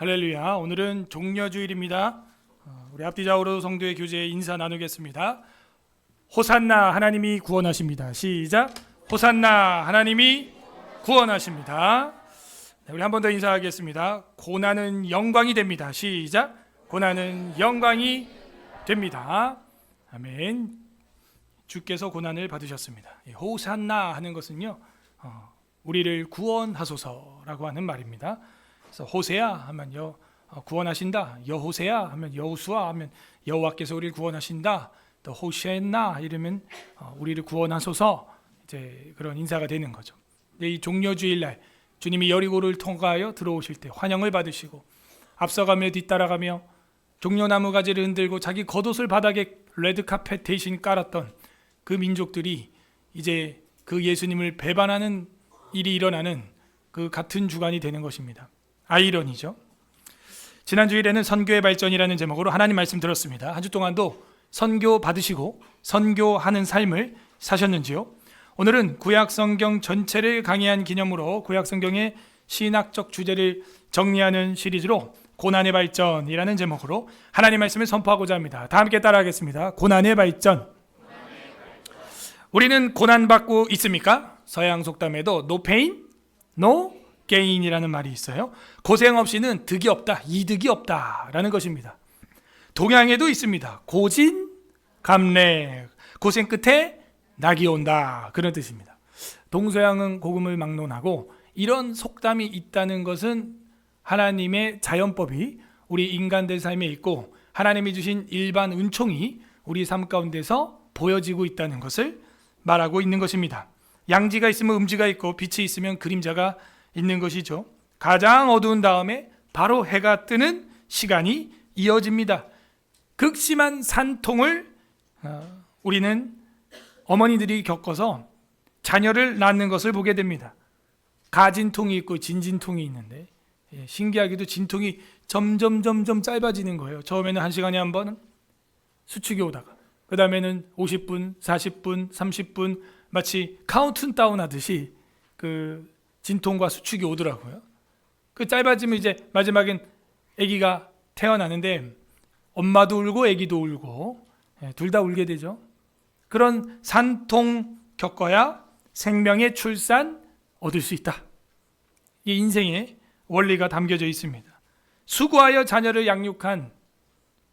할렐루야. 오늘은 종려주일입니다. 우리 앞뒤좌우로 성도의 교제에 인사 나누겠습니다. 호산나, 하나님이 구원하십니다. 시작. 호산나, 하나님이 구원하십니다. 우리 한 번 더 인사하겠습니다. 고난은 영광이 됩니다. 시작. 고난은 영광이 됩니다. 아멘. 주께서 고난을 받으셨습니다. 호산나 하는 것은요, 우리를 구원하소서라고 하는 말입니다. 그래서 호세야 하면요, 구원하신다. 여호세야 하면 여호수아 하면 여호와께서 우리를 구원하신다. 또 호시엔나 이러면 우리를 구원하소서, 이제 그런 인사가 되는 거죠. 이 종려주일날 주님이 여리고를 통과하여 들어오실 때 환영을 받으시고 앞서가며 뒤따라가며 종려나무 가지를 흔들고 자기 겉옷을 바닥에 레드카펫 대신 깔았던 그 민족들이 이제 그 예수님을 배반하는 일이 일어나는 그 같은 주간이 되는 것입니다. 아이러니죠. 지난 주일에는 선교의 발전이라는 제목으로 하나님 말씀 들었습니다. 한 주 동안도 선교 받으시고 선교하는 삶을 사셨는지요? 오늘은 구약 성경 전체를 강의한 기념으로 구약 성경의 신학적 주제를 정리하는 시리즈로 고난의 발전이라는 제목으로 하나님 말씀을 선포하고자 합니다. 다 함께 따라하겠습니다. 고난의 발전. 우리는 고난받고 있습니까? 서양 속담에도 No pain, no gain이라는 말이 있어요. 고생 없이는 득이 없다, 이득이 없다라는 것입니다. 동양에도 있습니다. 고진감래, 고생 끝에 낙이 온다, 그런 뜻입니다. 동서양은 복음을 막론하고 이런 속담이 있다는 것은 하나님의 자연법이 우리 인간들 삶에 있고 하나님이 주신 일반 은총이 우리 삶 가운데서 보여지고 있다는 것을 말하고 있는 것입니다. 양지가 있으면 음지가 있고 빛이 있으면 그림자가 있는 것이죠. 가장 어두운 다음에 바로 해가 뜨는 시간이 이어집니다. 극심한 산통을 우리는 어머니들이 겪어서 자녀를 낳는 것을 보게 됩니다. 가진통이 있고 진진통이 있는데 신기하게도 진통이 점점 짧아지는 거예요. 처음에는 1시간에 한 번 수축이 오다가 그 다음에는 50분, 40분, 30분 마치 카운트다운 하듯이 그 진통과 수축이 오더라고요. 그 짧아지면 이제 마지막엔 아기가 태어나는데 엄마도 울고 아기도 울고 둘 다 울게 되죠. 그런 산통 겪어야 생명의 출산 얻을 수 있다. 이 인생의 원리가 담겨져 있습니다. 수고하여 자녀를 양육한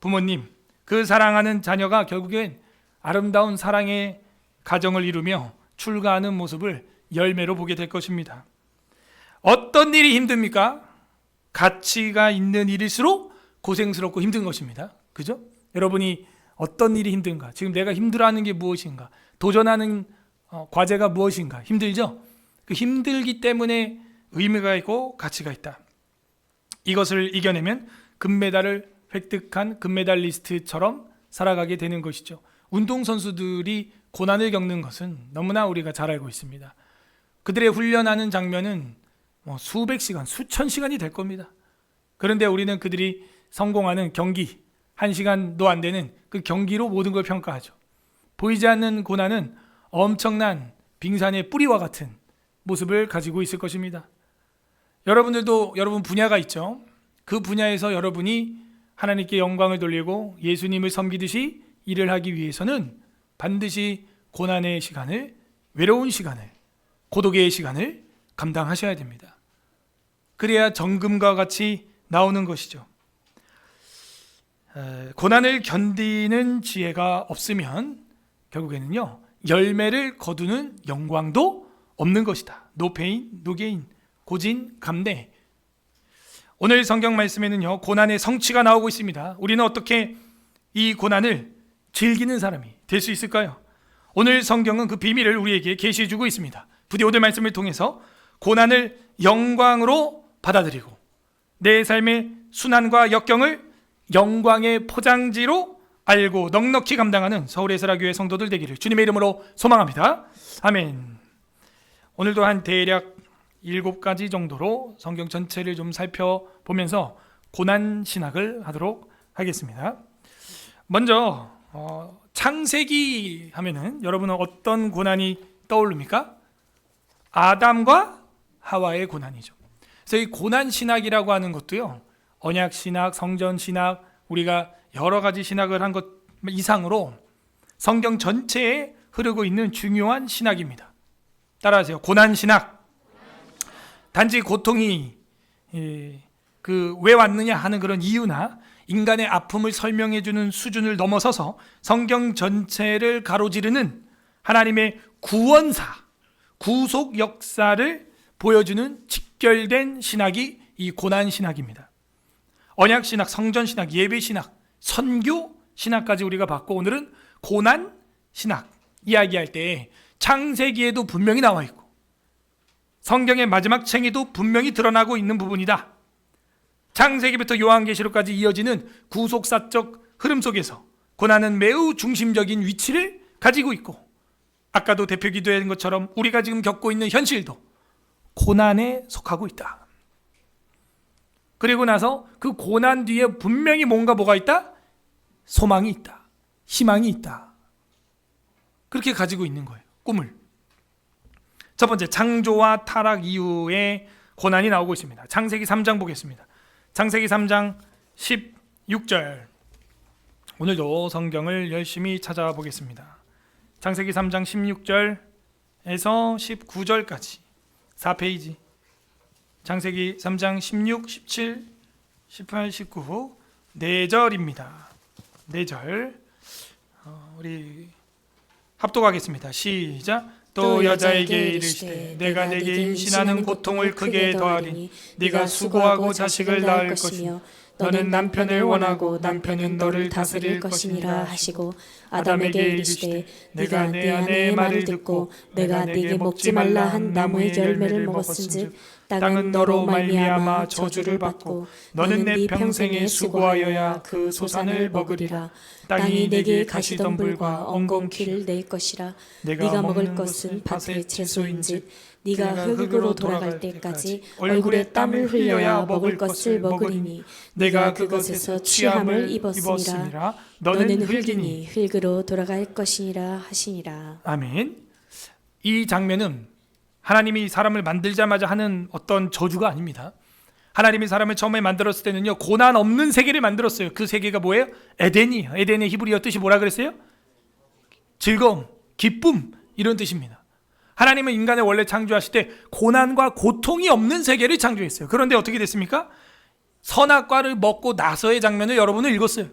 부모님, 그 사랑하는 자녀가 결국엔 아름다운 사랑의 가정을 이루며 출가하는 모습을 열매로 보게 될 것입니다. 어떤 일이 힘듭니까? 가치가 있는 일일수록 고생스럽고 힘든 것입니다. 그죠? 여러분이 어떤 일이 힘든가? 지금 내가 힘들어하는 게 무엇인가? 도전하는 과제가 무엇인가? 힘들죠? 그 힘들기 때문에 의미가 있고 가치가 있다. 이것을 이겨내면 금메달을 획득한 금메달리스트처럼 살아가게 되는 것이죠. 운동선수들이 고난을 겪는 것은 너무나 우리가 잘 알고 있습니다. 그들의 훈련하는 장면은 수백 시간, 수천 시간이 될 겁니다. 그런데 우리는 그들이 성공하는 경기, 1시간도 안 되는 그 경기로 모든 걸 평가하죠. 보이지 않는 고난은 엄청난 빙산의 뿌리와 같은 모습을 가지고 있을 것입니다. 여러분들도 여러분 분야가 있죠. 그 분야에서 여러분이 하나님께 영광을 돌리고 예수님을 섬기듯이 일을 하기 위해서는 반드시 고난의 시간을, 외로운 시간을, 고독의 시간을 감당하셔야 됩니다. 그래야 정금과 같이 나오는 것이죠. 고난을 견디는 지혜가 없으면 결국에는요, 열매를 거두는 영광도 없는 것이다. No pain, no gain. 고진감래. 오늘 성경 말씀에는요, 고난의 성취가 나오고 있습니다. 우리는 어떻게 이 고난을 즐기는 사람이 될 수 있을까요? 오늘 성경은 그 비밀을 우리에게 계시해 주고 있습니다. 부디 오늘 말씀을 통해서 고난을 영광으로 받아들이고 내 삶의 순환과 역경을 영광의 포장지로 알고 넉넉히 감당하는 서울예설화교회 성도들 되기를 주님의 이름으로 소망합니다. 아멘. 오늘도 한 대략 7가지 정도로 성경 전체를 좀 살펴보면서 고난 신학을 하도록 하겠습니다. 먼저 창세기 하면은 여러분은 어떤 고난이 떠오릅니까? 아담과 하와의 고난이죠. 그래서 이 고난 신학이라고 하는 것도요, 언약 신학, 성전 신학, 우리가 여러 가지 신학을 한 것 이상으로 성경 전체에 흐르고 있는 중요한 신학입니다. 따라하세요. 고난 신학. 단지 고통이 왜 왔느냐 하는 그런 이유나 인간의 아픔을 설명해 주는 수준을 넘어서서 성경 전체를 가로지르는 하나님의 구원사, 구속 역사를 보여주는 직결된 신학이 이 고난 신학입니다. 언약 신학, 성전 신학, 예배 신학, 선교 신학까지 우리가 봤고, 오늘은 고난 신학 이야기할 때 창세기에도 분명히 나와 있고 성경의 마지막 책에도 분명히 드러나고 있는 부분이다. 창세기부터 요한계시록까지 이어지는 구속사적 흐름 속에서 고난은 매우 중심적인 위치를 가지고 있고, 아까도 대표 기도한 것처럼 우리가 지금 겪고 있는 현실도 고난에 속하고 있다. 그리고 나서 그 고난 뒤에 분명히 뭐가 있다? 소망이 있다. 희망이 있다. 그렇게 가지고 있는 거예요. 꿈을. 첫 번째, 창조와 타락 이후에 고난이 나오고 있습니다. 창세기 3장 보겠습니다. 창세기 3장 16절. 오늘도 성경을 열심히 찾아보겠습니다. 창세기 3장 16절에서 19절까지 4페이지. 창세기 3장 16, 17, 18, 19 4절입니다. 4절. 우리 합독하겠습니다. 시작. 또 여자에게 이르시되 내가 네게 임신하는 고통을 크게 더하리니 네가 수고하고 자식을 낳을 것이며 너는 남편을 원하고 남편은 너를 다스릴 것이니라 하시고, 아담에게 이르시되 네가 내 아내의 말을 듣고 내가 네게 먹지 말라 한 나무의 열매를 먹었은즉 땅은 너로 말미암아 저주를 받고 너는 내 평생에 수고하여야 그 소산을 먹으리라. 땅이 네게 가시덤불과 엉겅퀴를 낼 것이라. 네가 먹을 것은 밭의 채소인즉 네가 흙으로 돌아갈 때까지 얼굴에 땀을 흘려야 먹을 것을 먹으리니 네가 그것에서 취함을 입었으니라. 너는 흙이니 흙으로 돌아갈 것이니라 하시니라. 아멘. 이 장면은 하나님이 사람을 만들자마자 하는 어떤 저주가 아닙니다. 하나님이 사람을 처음에 만들었을 때는요, 고난 없는 세계를 만들었어요. 그 세계가 뭐예요? 에덴이에요. 에덴의 히브리어 뜻이 뭐라 그랬어요? 즐거움, 기쁨, 이런 뜻입니다. 하나님은 인간을 원래 창조하실 때 고난과 고통이 없는 세계를 창조했어요. 그런데 어떻게 됐습니까? 선악과를 먹고 나서의 장면을 여러분은 읽었어요.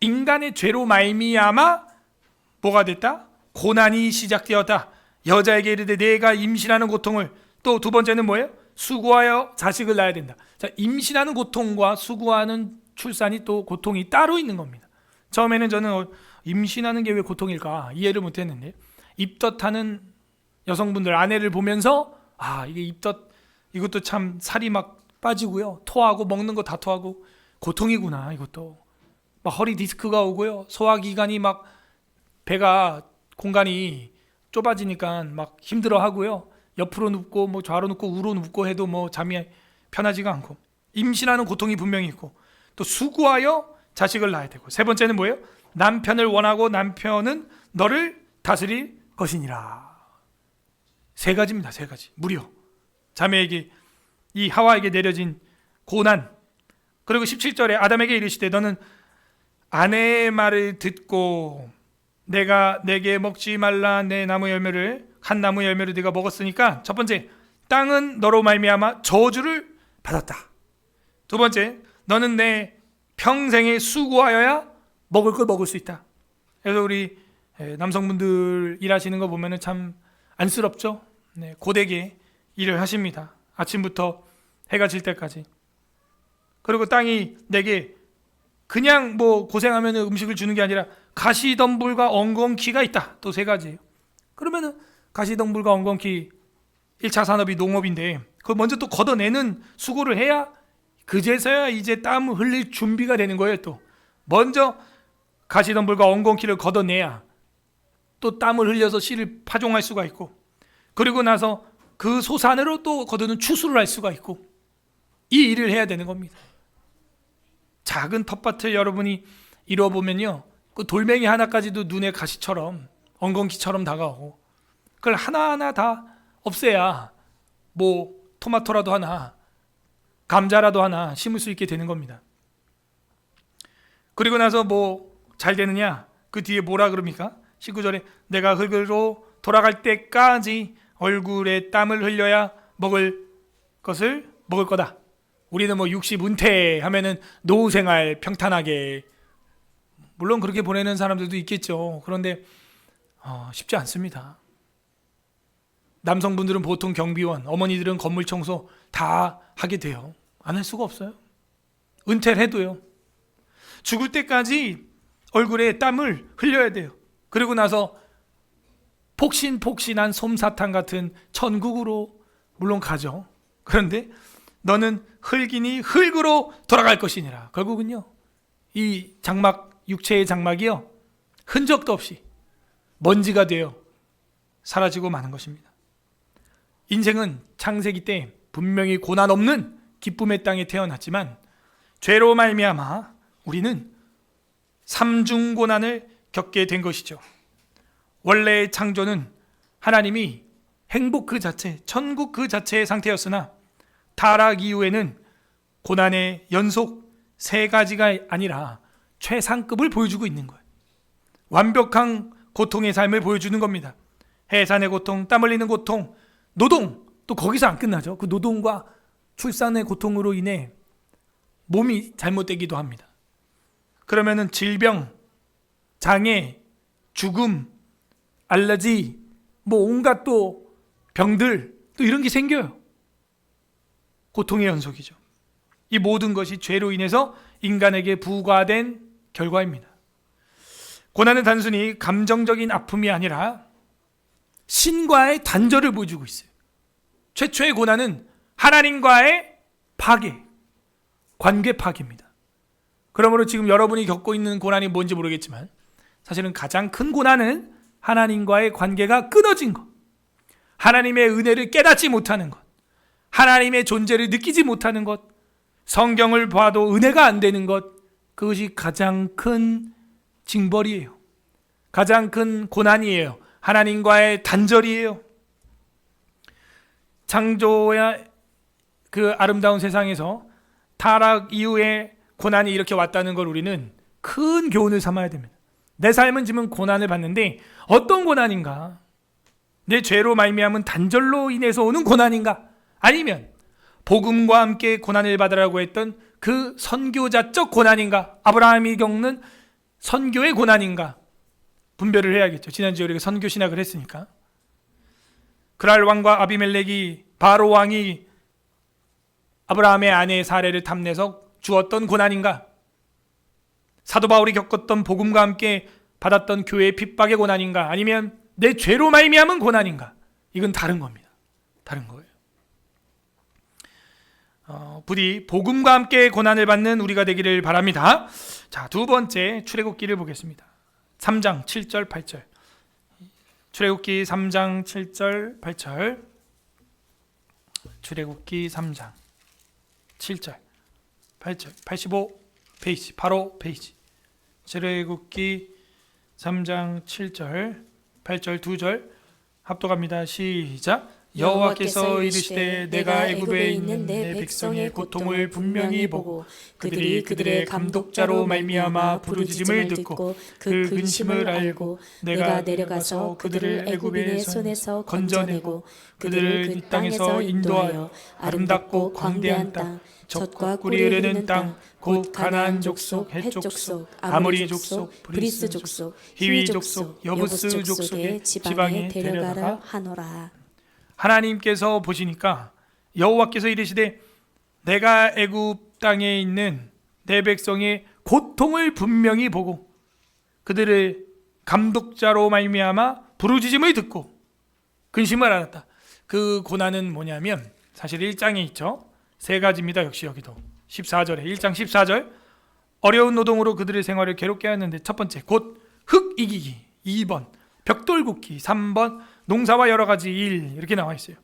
인간의 죄로 말미암아 뭐가 됐다? 고난이 시작되었다. 여자에게 이르되 내가 임신하는 고통을, 또 두 번째는 뭐예요? 수고하여 자식을 낳아야 된다. 자, 임신하는 고통과 수고하는 출산이 또 고통이 따로 있는 겁니다. 처음에는 저는 임신하는 게 왜 고통일까 이해를 못했는데, 입덧하는 여성분들 아내를 보면서 이게 입덧, 이것도 참 살이 막 빠지고요, 토하고 먹는 거 다 토하고 고통이구나. 이것도 막 허리 디스크가 오고요, 소화기관이 막 배가 공간이 좁아지니까 막 힘들어하고요, 옆으로 눕고 뭐 좌로 눕고 우로 눕고 해도 뭐 잠이 편하지가 않고, 임신하는 고통이 분명히 있고, 또 수고하여 자식을 낳아야 되고, 세 번째는 뭐예요? 남편을 원하고 남편은 너를 다스릴 것이니라. 세 가지입니다. 세 가지. 무려 자매에게, 이 하와에게 내려진 고난. 그리고 17절에 아담에게 이르시되 너는 아내의 말을 듣고 내가 내게 먹지 말라 내 나무 열매를, 한 나무 열매를 네가 먹었으니까, 첫 번째, 땅은 너로 말미암아 저주를 받았다. 두 번째, 너는 내 평생에 수고하여야 먹을 걸 먹을 수 있다. 그래서 우리 남성분들 일하시는 거 보면은 참 안쓰럽죠. 네, 고되게 일을 하십니다. 아침부터 해가 질 때까지. 그리고 땅이 내게 그냥 뭐 고생하면 음식을 주는 게 아니라 가시덤불과 엉겅퀴가 있다. 또 세 가지예요. 그러면은 가시덤불과 엉겅퀴, 1차 산업이 농업인데 그걸 먼저 또 걷어내는 수고를 해야 그제서야 이제 땀 흘릴 준비가 되는 거예요. 또 먼저 가시덤불과 엉겅퀴를 걷어내야 또 땀을 흘려서 씨를 파종할 수가 있고, 그리고 나서 그 소산으로 또 거두는 추수를 할 수가 있고, 이 일을 해야 되는 겁니다. 작은 텃밭을 여러분이 이뤄보면요, 그 돌멩이 하나까지도 눈에 가시처럼 엉겅퀴처럼 다가오고, 그걸 하나하나 다 없애야 뭐 토마토라도 하나, 감자라도 하나 심을 수 있게 되는 겁니다. 그리고 나서 뭐 잘 되느냐? 그 뒤에 뭐라 그럽니까? 19절에 내가 흙으로 돌아갈 때까지 얼굴에 땀을 흘려야 먹을 것을 먹을 거다. 우리는 뭐 60 은퇴하면은 노후 생활 평탄하게, 물론 그렇게 보내는 사람들도 있겠죠. 그런데 쉽지 않습니다. 남성분들은 보통 경비원, 어머니들은 건물 청소 다 하게 돼요. 안 할 수가 없어요. 은퇴를 해도요. 죽을 때까지 얼굴에 땀을 흘려야 돼요. 그리고 나서 폭신폭신한 솜사탕 같은 천국으로 물론 가죠. 그런데 너는 흙이니 흙으로 돌아갈 것이니라. 결국은요, 이 장막, 육체의 장막이요, 흔적도 없이 먼지가 되어 사라지고 마는 것입니다. 인생은 창세기 때 분명히 고난 없는 기쁨의 땅에 태어났지만 죄로 말미암아 우리는 삼중 고난을 겪게 된 것이죠. 원래의 창조는 하나님이 행복 그 자체, 천국 그 자체의 상태였으나 타락 이후에는 고난의 연속 3가지가 아니라 최상급을 보여주고 있는 거예요. 완벽한 고통의 삶을 보여주는 겁니다. 해산의 고통, 땀 흘리는 고통, 노동, 또 거기서 안 끝나죠. 그 노동과 출산의 고통으로 인해 몸이 잘못되기도 합니다. 그러면은 질병, 장애, 죽음, 알러지, 뭐 온갖 또 병들, 또 이런 게 생겨요. 고통의 연속이죠. 이 모든 것이 죄로 인해서 인간에게 부과된 결과입니다. 고난은 단순히 감정적인 아픔이 아니라 신과의 단절을 보여주고 있어요. 최초의 고난은 하나님과의 파괴, 관계 파괴입니다. 그러므로 지금 여러분이 겪고 있는 고난이 뭔지 모르겠지만 사실은 가장 큰 고난은 하나님과의 관계가 끊어진 것, 하나님의 은혜를 깨닫지 못하는 것, 하나님의 존재를 느끼지 못하는 것, 성경을 봐도 은혜가 안 되는 것, 그것이 가장 큰 징벌이에요. 가장 큰 고난이에요. 하나님과의 단절이에요. 창조의 그 아름다운 세상에서 타락 이후에 고난이 이렇게 왔다는 걸 우리는 큰 교훈을 삼아야 됩니다. 내 삶은 지금 고난을 받는데 어떤 고난인가? 내 죄로 말미암은 단절로 인해서 오는 고난인가? 아니면 복음과 함께 고난을 받으라고 했던 그 선교자적 고난인가? 아브라함이 겪는 선교의 고난인가? 분별을 해야겠죠. 지난주에 우리가 선교 신학을 했으니까. 그랄 왕과 아비멜렉이, 바로 왕이 아브라함의 아내 사례를 탐내서 주었던 고난인가? 사도 바울이 겪었던 복음과 함께 받았던 교회의 핍박의 고난인가? 아니면 내 죄로 말미암은 고난인가? 이건 다른 겁니다. 다른 거예요. 부디 복음과 함께 고난을 받는 우리가 되기를 바랍니다. 자, 두 번째 출애굽기를 보겠습니다. 3장 7절 8절. 출애굽기 3장 7절 8절. 출애굽기 3장 7절 8절 85 페이지, 바로 페이지. 출애굽기 3장 7절 8절 2절 합독합니다. 시작. 여호와께서 이르시되 내가 애굽에 있는 내 백성의 고통을 분명히 보고 그들이 그들의 감독자로 말미암아 부르짖음을 듣고 그 근심을 알고 내가 내려가서 그들을 애굽인의 손에서 건져내고 그들을 이 땅에서 인도하여 아름답고 광대한 땅, 젖과 꿀이 흐르는 땅, 곧 가나안 족속, 헷 족속, 아모리 족속, 브리스 족속, 히위 족속, 여부스 족속의 지방에 데려가라 하노라. 하나님께서 보시니까 여호와께서 이르시되 내가 애굽 땅에 있는 내 백성의 고통을 분명히 보고 그들을 감독자로 말미암아 부르짖음을 듣고 근심을 알았다. 그 고난은 뭐냐면 사실 1장에 있죠. 3가지입니다. 역시 여기도 14절에 1장 14절 어려운 노동으로 그들의 생활을 괴롭게 하였는데 첫 번째 곧 흙 이기기, 2번 벽돌 굽기, 3번 농사와 여러 가지 일, 이렇게 나와 있어요.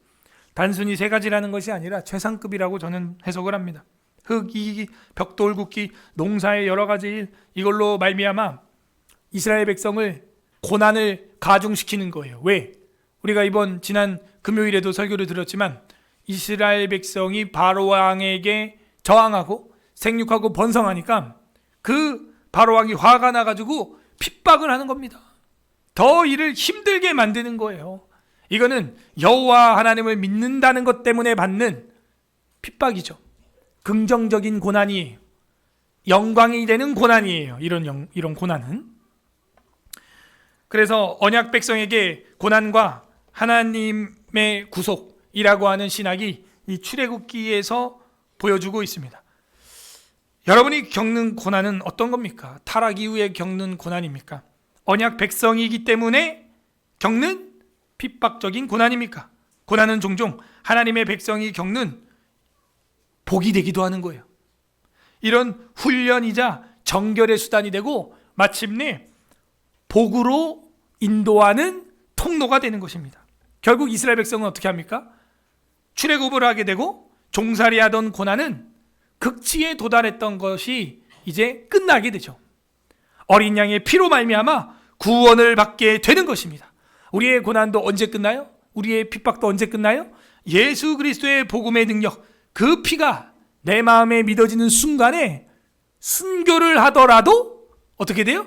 단순히 3가지라는 것이 아니라 최상급이라고 저는 해석을 합니다. 흙 이기기, 벽돌 굽기, 농사의 여러 가지 일, 이걸로 말미암아 이스라엘 백성을 고난을 가중시키는 거예요. 왜? 우리가 지난 금요일에도 설교를 들었지만 이스라엘 백성이 바로 왕에게 저항하고 생육하고 번성하니까 그 바로 왕이 화가 나가지고 핍박을 하는 겁니다. 더 일을 힘들게 만드는 거예요. 이거는 여호와 하나님을 믿는다는 것 때문에 받는 핍박이죠. 긍정적인 고난이에요. 영광이 되는 고난이에요. 이런 고난은. 그래서 언약 백성에게 고난과 하나님의 구속이라고 하는 신학이 이 출애굽기에서 보여주고 있습니다. 여러분이 겪는 고난은 어떤 겁니까? 타락 이후에 겪는 고난입니까? 언약 백성이기 때문에 겪는 핍박적인 고난입니까? 고난은 종종 하나님의 백성이 겪는 복이 되기도 하는 거예요. 이런 훈련이자 정결의 수단이 되고 마침내 복으로 인도하는 통로가 되는 것입니다. 결국 이스라엘 백성은 어떻게 합니까? 출애굽을 하게 되고 종살이하던 고난은 극치에 도달했던 것이 이제 끝나게 되죠. 어린 양의 피로 말미암아 구원을 받게 되는 것입니다. 우리의 고난도 언제 끝나요? 우리의 핍박도 언제 끝나요? 예수 그리스도의 복음의 능력, 그 피가 내 마음에 믿어지는 순간에 순교를 하더라도 어떻게 돼요?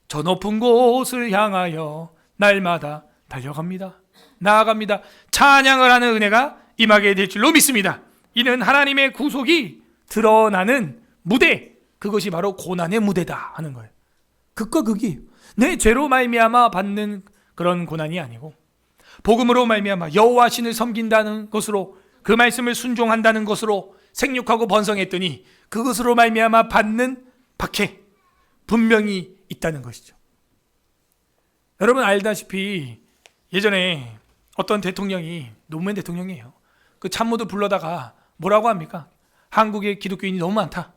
저 높은 곳을 향하여 날마다 달려갑니다. 나아갑니다. 찬양을 하는 은혜가 임하게 될 줄로 믿습니다. 이는 하나님의 구속이 드러나는 무대, 그것이 바로 고난의 무대다 하는 거예요. 극과 극이 내 죄로 말미암아 받는 그런 고난이 아니고 복음으로 말미암아 여호와 신을 섬긴다는 것으로, 그 말씀을 순종한다는 것으로 생육하고 번성했더니 그것으로 말미암아 받는 박해, 분명히 있다는 것이죠. 여러분 알다시피 예전에 어떤 대통령이, 노무현 대통령이에요, 그 참모들 불러다가 뭐라고 합니까? 한국의 기독교인이 너무 많다,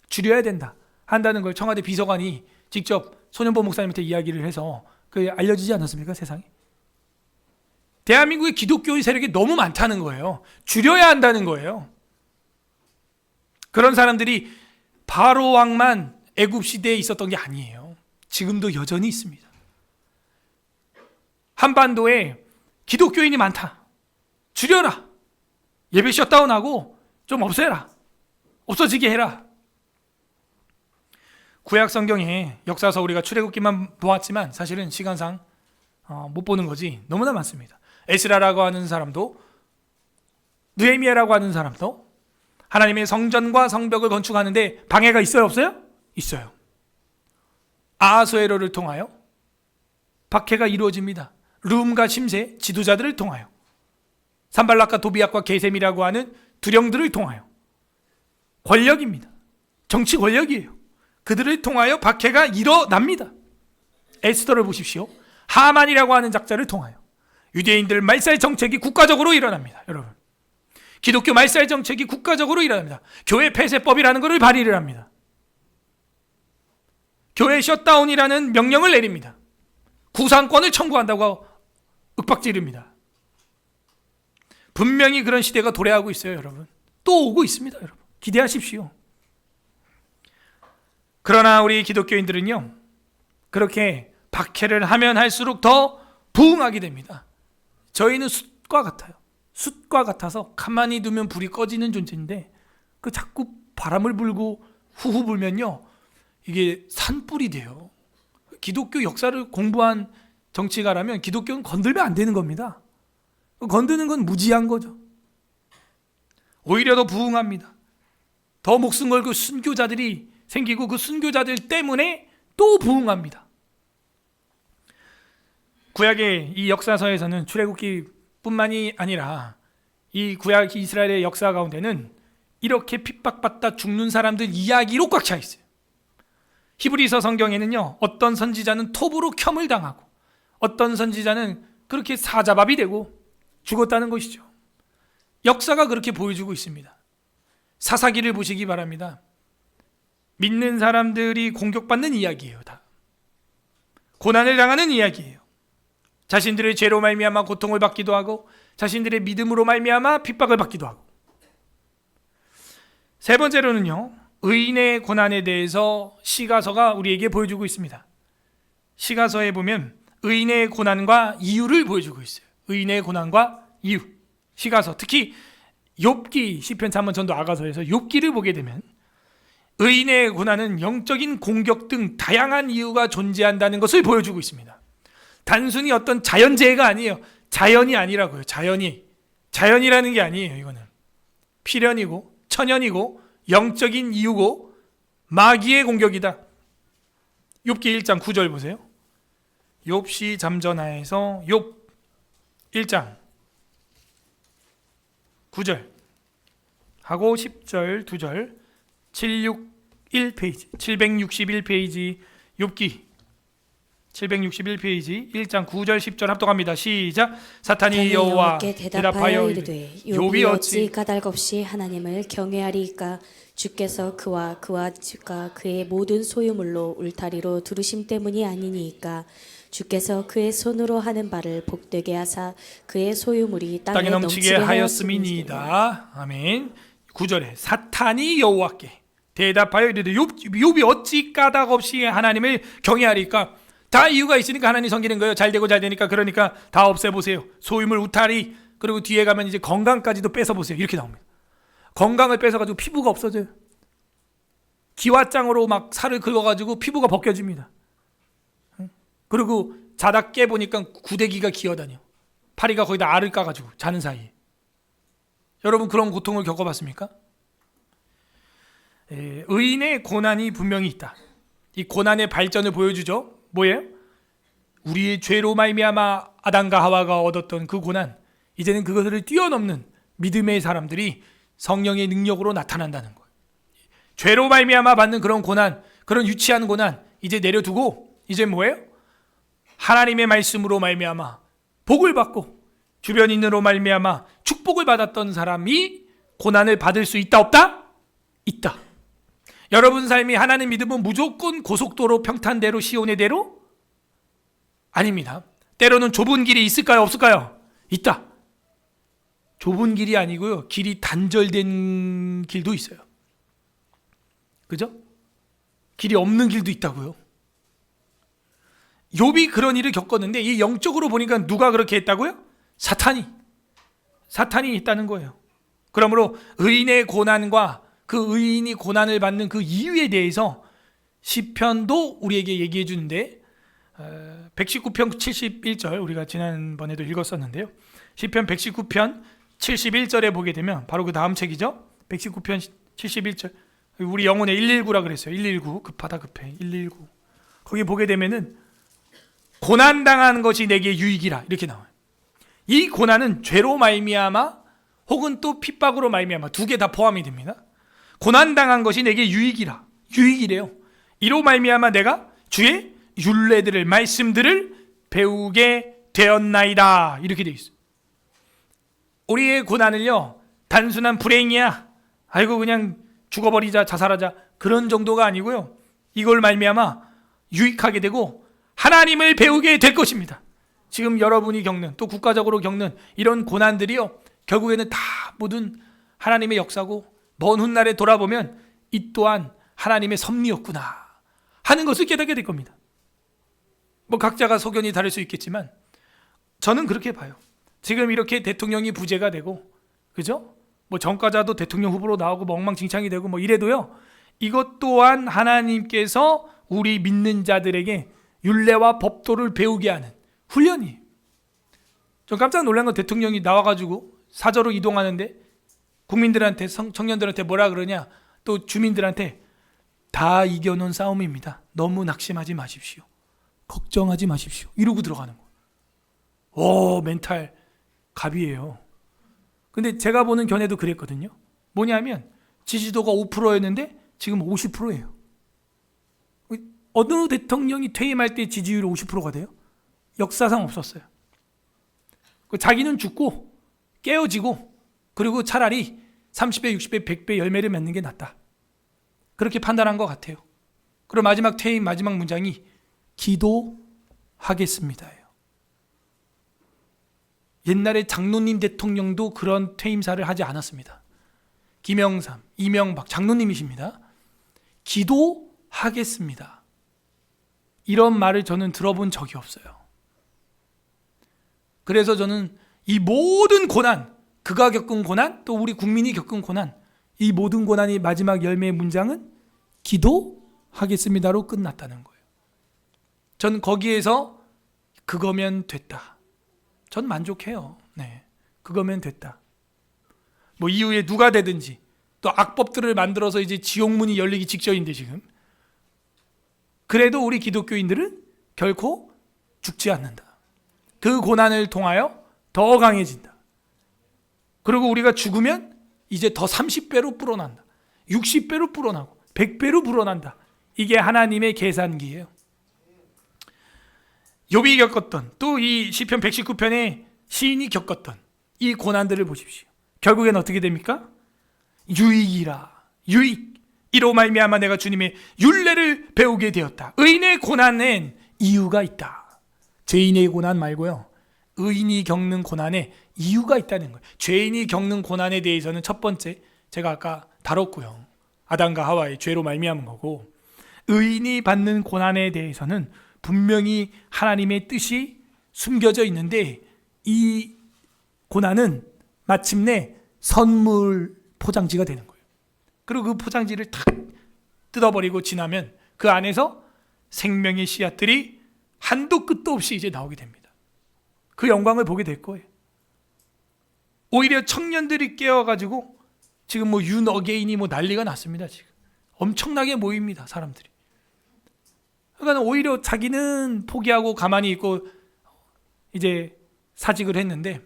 줄여야 된다 한다는 걸 청와대 비서관이 직접 손현보 목사님한테 이야기를 해서 그게 알려지지 않았습니까? 세상에. 대한민국의 기독교인 세력이 너무 많다는 거예요. 줄여야 한다는 거예요. 그런 사람들이 바로 왕만 애굽 시대에 있었던 게 아니에요. 지금도 여전히 있습니다. 한반도에 기독교인이 많다, 줄여라, 예배 셧다운하고 좀 없애라, 없어지게 해라. 구약 성경에 역사서 우리가 출애굽기만 보았지만 사실은 시간상 못 보는 거지 너무나 많습니다. 에스라라고 하는 사람도, 느헤미야라고 하는 사람도 하나님의 성전과 성벽을 건축하는데 방해가 있어요, 없어요? 있어요. 아하수에로를 통하여 박해가 이루어집니다. 룸과 심세 지도자들을 통하여, 산발락과 도비약과 게셈이라고 하는 두령들을 통하여, 권력입니다. 정치 권력이에요. 그들을 통하여 박해가 일어납니다. 에스더를 보십시오. 하만이라고 하는 작자를 통하여 유대인들 말살 정책이 국가적으로 일어납니다. 여러분, 기독교 말살 정책이 국가적으로 일어납니다. 교회 폐쇄법이라는 것을 발의를 합니다. 교회 셧다운이라는 명령을 내립니다. 구상권을 청구한다고 윽박지릅니다. 분명히 그런 시대가 도래하고 있어요. 여러분, 또 오고 있습니다. 여러분, 기대하십시오. 그러나 우리 기독교인들은요, 그렇게 박해를 하면 할수록 더 부응하게 됩니다. 저희는 숯과 같아요. 숯과 같아서 가만히 두면 불이 꺼지는 존재인데, 그 자꾸 바람을 불고 후후 불면요, 이게 산불이 돼요. 기독교 역사를 공부한 정치가라면 기독교는 건들면 안 되는 겁니다. 건드는 건 무지한 거죠. 오히려 더 부응합니다. 더 목숨 걸고 순교자들이 생기고 그 순교자들 때문에 또 부응합니다. 구약의 이 역사서에서는 출애굽기뿐만이 아니라 이 구약 이스라엘의 역사 가운데는 이렇게 핍박받다 죽는 사람들 이야기로 꽉 차 있어요. 히브리서 성경에는요, 어떤 선지자는 톱으로 켬을 당하고 어떤 선지자는 그렇게 사자밥이 되고 죽었다는 것이죠. 역사가 그렇게 보여주고 있습니다. 사사기를 보시기 바랍니다. 믿는 사람들이 공격받는 이야기예요. 다 고난을 당하는 이야기예요. 자신들의 죄로 말미암아 고통을 받기도 하고 자신들의 믿음으로 말미암아 핍박을 받기도 하고. 세 번째로는요, 의인의 고난에 대해서 시가서가 우리에게 보여주고 있습니다. 시가서에 보면 의인의 고난과 이유를 보여주고 있어요. 의인의 고난과 이유. 시가서, 특히 욥기, 시편, 잠언, 전도, 아가서에서 욥기를 보게 되면 의인의 고난은 영적인 공격 등 다양한 이유가 존재한다는 것을 보여주고 있습니다. 단순히 어떤 자연재해가 아니에요. 자연이 아니라고요. 자연이라는 게 아니에요. 이거는 필연이고 천연이고 영적인 이유고 마귀의 공격이다. 욥기 1장 9절 보세요. 욥시 잠전하에서 욥 1장 9절 하고 10절 2절 761페이지 761페이지 욥기 761페이지 1장 9절 10절 합독합니다. 시작. 사탄이 여호와께 대답하여 이르되 욥이 어찌 까닭없이 하나님을 경외하리이까? 주께서 그와 집과 그의 모든 소유물로 울타리로 두르심 때문이 아니니이까? 주께서 그의 손으로 하는 바를 복되게 하사 그의 소유물이 땅에 넘치게 하였음이니이다. 아멘. 9절에 사탄이 여호와께 대답하여 이르되 욥이 어찌 까닭 없이 하나님을 경외하리까? 다 이유가 있으니까 하나님 섬기는 거예요. 잘 되니까. 그러니까 다 없애보세요. 소유물, 울타리, 그리고 뒤에 가면 이제 건강까지도 뺏어보세요. 이렇게 나옵니다. 건강을 뺏어가지고 피부가 없어져요. 기와장으로 막 살을 긁어가지고 피부가 벗겨집니다. 그리고 자다 깨보니까 구데기가 기어다녀. 파리가 거기다 알을 까가지고 자는 사이에. 여러분 그런 고통을 겪어봤습니까? 의인의 고난이 분명히 있다. 이 고난의 발전을 보여주죠. 뭐예요? 우리의 죄로 말미암아 아담과 하와가 얻었던 그 고난, 이제는 그것을 뛰어넘는 믿음의 사람들이 성령의 능력으로 나타난다는 거예요. 죄로 말미암아 받는 그런 고난, 그런 유치한 고난 이제 내려두고 이제 뭐예요? 하나님의 말씀으로 말미암아 복을 받고 주변인으로 말미암아 축복을 받았던 사람이 고난을 받을 수 있다 없다? 있다. 여러분 삶이 하나님 믿으면 무조건 고속도로 평탄대로 시온의 대로? 아닙니다. 때로는 좁은 길이 있을까요? 없을까요? 있다. 좁은 길이 아니고요. 길이 단절된 길도 있어요. 그죠? 길이 없는 길도 있다고요. 욥이 그런 일을 겪었는데 이 영적으로 보니까 누가 그렇게 했다고요? 사탄이 했다는 거예요. 그러므로 의인의 고난과 그 의인이 고난을 받는 그 이유에 대해서 시편도 우리에게 얘기해 주는데 119편 71절 우리가 지난번에도 읽었었는데요. 시편 119편 71절에 보게 되면 바로 그 다음 책이죠. 119편 71절 우리 영혼에 119라 그랬어요. 119 급하다 급해 119 거기 보게 되면은 고난당한 것이 내게 유익이라 이렇게 나와요. 이 고난은 죄로 말미암아 혹은 또 핍박으로 말미암아 두 개 다 포함이 됩니다. 고난당한 것이 내게 유익이래요. 이로 말미암아 내가 주의 율례들을 말씀들을 배우게 되었나이다 이렇게 돼 있어요. 우리의 고난을요 단순한 불행이야 아이고 그냥 죽어버리자 자살하자 그런 정도가 아니고요. 이걸 말미암아 유익하게 되고 하나님을 배우게 될 것입니다. 지금 여러분이 겪는 또 국가적으로 겪는 이런 고난들이요 결국에는 다 모든 하나님의 역사고 먼 훗날에 돌아보면 이 또한 하나님의 섭리였구나 하는 것을 깨닫게 될 겁니다. 뭐 각자가 소견이 다를 수 있겠지만 저는 그렇게 봐요. 지금 이렇게 대통령이 부재가 되고 그죠? 뭐 전과자도 대통령 후보로 나오고 뭐 엉망진창이 되고 뭐 이래도요 이것 또한 하나님께서 우리 믿는 자들에게 율례와 법도를 배우게 하는 훈련이에요. 좀 깜짝 놀란 건 대통령이 나와가지고 사저로 이동하는데 국민들한테 청년들한테 뭐라 그러냐 또 주민들한테 다 이겨놓은 싸움입니다. 너무 낙심하지 마십시오. 걱정하지 마십시오. 이러고 들어가는 거예요. 오 멘탈 갑이에요. 근데 제가 보는 견해도 그랬거든요. 뭐냐면 지지도가 5%였는데 지금 50%예요. 어느 대통령이 퇴임할 때 지지율이 50%가 돼요? 역사상 없었어요. 자기는 죽고 깨어지고 그리고 차라리 30배, 60배, 100배 열매를 맺는 게 낫다. 그렇게 판단한 것 같아요. 그리고 마지막 퇴임 마지막 문장이 기도하겠습니다예요. 옛날에 장로님 대통령도 그런 퇴임사를 하지 않았습니다. 김영삼, 이명박 장로님이십니다. 기도하겠습니다. 이런 말을 저는 들어본 적이 없어요. 그래서 저는 이 모든 고난, 그가 겪은 고난, 또 우리 국민이 겪은 고난, 이 모든 고난이 마지막 열매의 문장은 기도하겠습니다로 끝났다는 거예요. 전 거기에서 그거면 됐다. 전 만족해요. 네, 그거면 됐다. 뭐 이후에 누가 되든지 또 악법들을 만들어서 이제 지옥문이 열리기 직전인데 지금 그래도 우리 기독교인들은 결코 죽지 않는다. 그 고난을 통하여 더 강해진다. 그리고 우리가 죽으면 이제 더 30배로 불어난다. 60배로 불어나고 100배로 불어난다. 이게 하나님의 계산기예요. 욥이 겪었던 또 이 시편 119편에 시인이 겪었던 이 고난들을 보십시오. 결국엔 어떻게 됩니까? 유익이라. 유익. 이로 말미암아 내가 주님의 율례를 배우게 되었다. 의인의 고난엔 이유가 있다. 죄인의 고난 말고요. 의인이 겪는 고난에 이유가 있다는 거예요. 죄인이 겪는 고난에 대해서는 첫 번째 제가 아까 다뤘고요. 아담과 하와의 죄로 말미암은 거고, 의인이 받는 고난에 대해서는 분명히 하나님의 뜻이 숨겨져 있는데 이 고난은 마침내 선물 포장지가 되는 거예요. 그리고 그 포장지를 탁 뜯어버리고 지나면 그 안에서 생명의 씨앗들이 한도 끝도 없이 이제 나오게 됩니다. 그 영광을 보게 될 거예요. 오히려 청년들이 깨어가지고 지금 뭐 윤어게인이 뭐 난리가 났습니다. 지금 엄청나게 모입니다, 사람들이. 그러니까 오히려 자기는 포기하고 가만히 있고 이제 사직을 했는데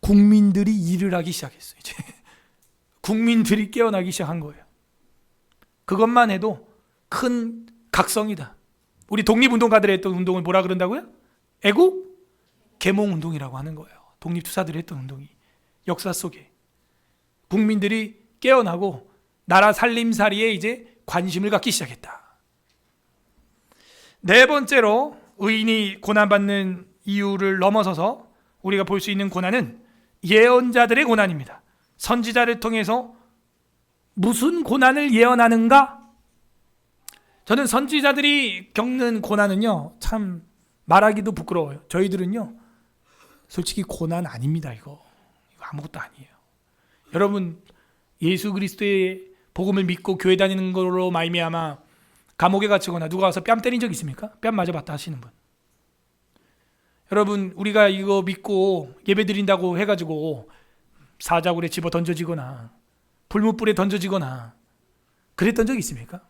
국민들이 일을 하기 시작했어요. 이제 국민들이 깨어나기 시작한 거예요. 그것만 해도 큰 각성이다. 우리 독립운동가들이 했던 운동을 뭐라 그런다고요? 애국 계몽운동이라고 하는 거예요. 독립투사들이 했던 운동이 역사 속에 국민들이 깨어나고 나라 살림살이에 이제 관심을 갖기 시작했다. 네 번째로 의인이 고난받는 이유를 넘어서서 우리가 볼 수 있는 고난은 예언자들의 고난입니다. 선지자를 통해서 무슨 고난을 예언하는가? 저는 선지자들이 겪는 고난은요, 참 말하기도 부끄러워요. 저희들은요, 솔직히 고난 아닙니다. 이거 아무것도 아니에요. 여러분, 예수 그리스도의 복음을 믿고 교회 다니는 걸로 말미암아 감옥에 갇히거나 누가 와서 뺨 때린 적 있습니까? 뺨 맞아봤다 하시는 분. 여러분, 우리가 이거 믿고 예배 드린다고 해가지고 사자굴에 집어 던져지거나 불못불에 던져지거나 그랬던 적 있습니까?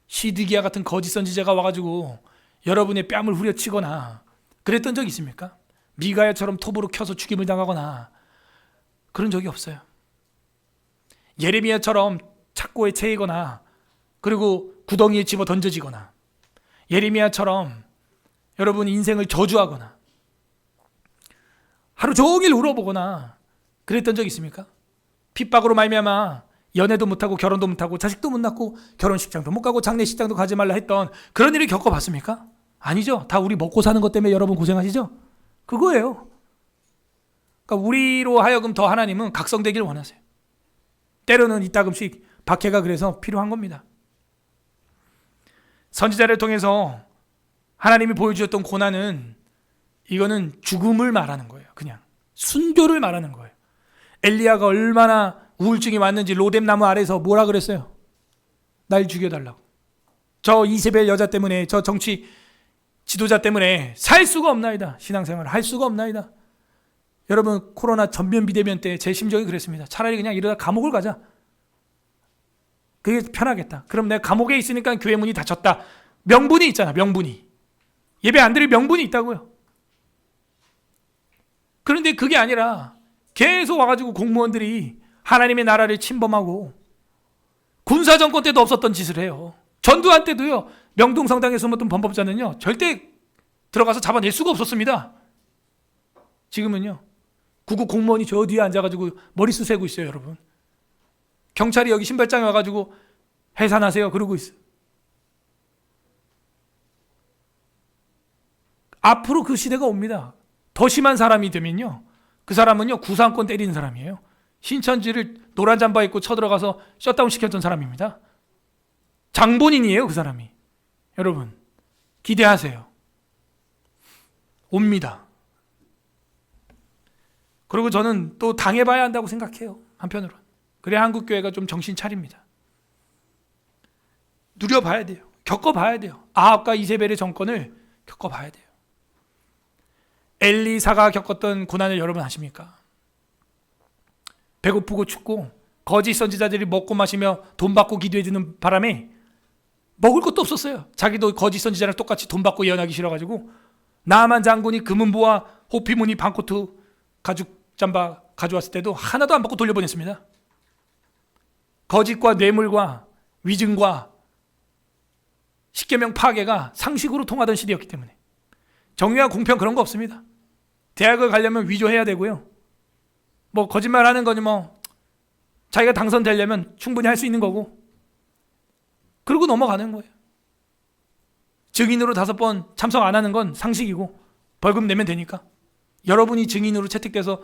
시드기야 같은 거짓 선지자가 와가지고 여러분의 뺨을 후려치거나 그랬던 적 있습니까? 미가야처럼 톱으로 켜서 죽임을 당하거나 그런 적이 없어요. 예레미야처럼 착고에 채이거나 그리고 구덩이에 집어 던져지거나 예레미야처럼 여러분 인생을 저주하거나 하루 종일 울어보거나 그랬던 적 있습니까? 핍박으로 말미암아 연애도 못하고 결혼도 못하고 자식도 못 낳고 결혼식장도 못 가고 장례식장도 가지 말라 했던 그런 일을 겪어봤습니까? 아니죠. 다 우리 먹고 사는 것 때문에 여러분 고생하시죠? 그거예요. 그러니까 우리로 하여금 더 하나님은 각성되길 원하세요. 때로는 이따금씩 박해가 그래서 필요한 겁니다. 선지자를 통해서 하나님이 보여주셨던 고난은 이거는 죽음을 말하는 거예요. 그냥 순교를 말하는 거예요. 엘리야가 얼마나 우울증이 왔는지 로뎀나무 아래서 뭐라 그랬어요? 날 죽여달라고. 저 이세벨 여자 때문에, 저 정치 지도자 때문에 살 수가 없나이다. 신앙생활을 할 수가 없나이다. 여러분, 코로나 전면 비대면 때 제 심정이 그랬습니다. 차라리 그냥 이러다 감옥을 가자. 그게 편하겠다. 그럼 내가 감옥에 있으니까 교회 문이 닫혔다. 명분이 있잖아. 명분이. 예배 안 드릴 명분이 있다고요. 그런데 그게 아니라 계속 와가지고 공무원들이 하나님의 나라를 침범하고 군사정권 때도 없었던 짓을 해요. 전두환 때도요, 명동성당에 숨었던 범법자는요 절대 들어가서 잡아낼 수가 없었습니다. 지금은요 구급 공무원이 저 뒤에 앉아가지고 머리수 세고 있어요. 여러분, 경찰이 여기 신발장에 와가지고 해산하세요 그러고 있어요. 앞으로 그 시대가 옵니다. 더 심한 사람이 되면요, 그 사람은요 구상권 때리는 사람이에요. 신천지를 노란 잠바 입고 쳐들어가서 셧다운 시켰던 사람입니다. 장본인이에요 그 사람이. 여러분, 기대하세요. 옵니다. 그리고 저는 또 당해봐야 한다고 생각해요. 한편으로는. 그래야 한국교회가 좀 정신 차립니다. 누려봐야 돼요. 겪어봐야 돼요. 아합과 이세벨의 정권을 겪어봐야 돼요. 엘리사가 겪었던 고난을 여러분 아십니까? 배고프고 춥고 거짓 선지자들이 먹고 마시며 돈 받고 기도해주는 바람에 먹을 것도 없었어요. 자기도 거짓 선지자랑 똑같이 돈 받고 예언하기 싫어가지고 나만 장군이 금은보와 호피무늬 반코트 가죽 잠바 가져왔을 때도 하나도 안 받고 돌려보냈습니다. 거짓과 뇌물과 위증과 십계명 파괴가 상식으로 통하던 시대였기 때문에 정의와 공평 그런 거 없습니다. 대학을 가려면 위조해야 되고요. 뭐 거짓말하는 거니 뭐 자기가 당선되려면 충분히 할 수 있는 거고 그러고 넘어가는 거예요. 증인으로 5번 참석 안 하는 건 상식이고 벌금 내면 되니까. 여러분이 증인으로 채택돼서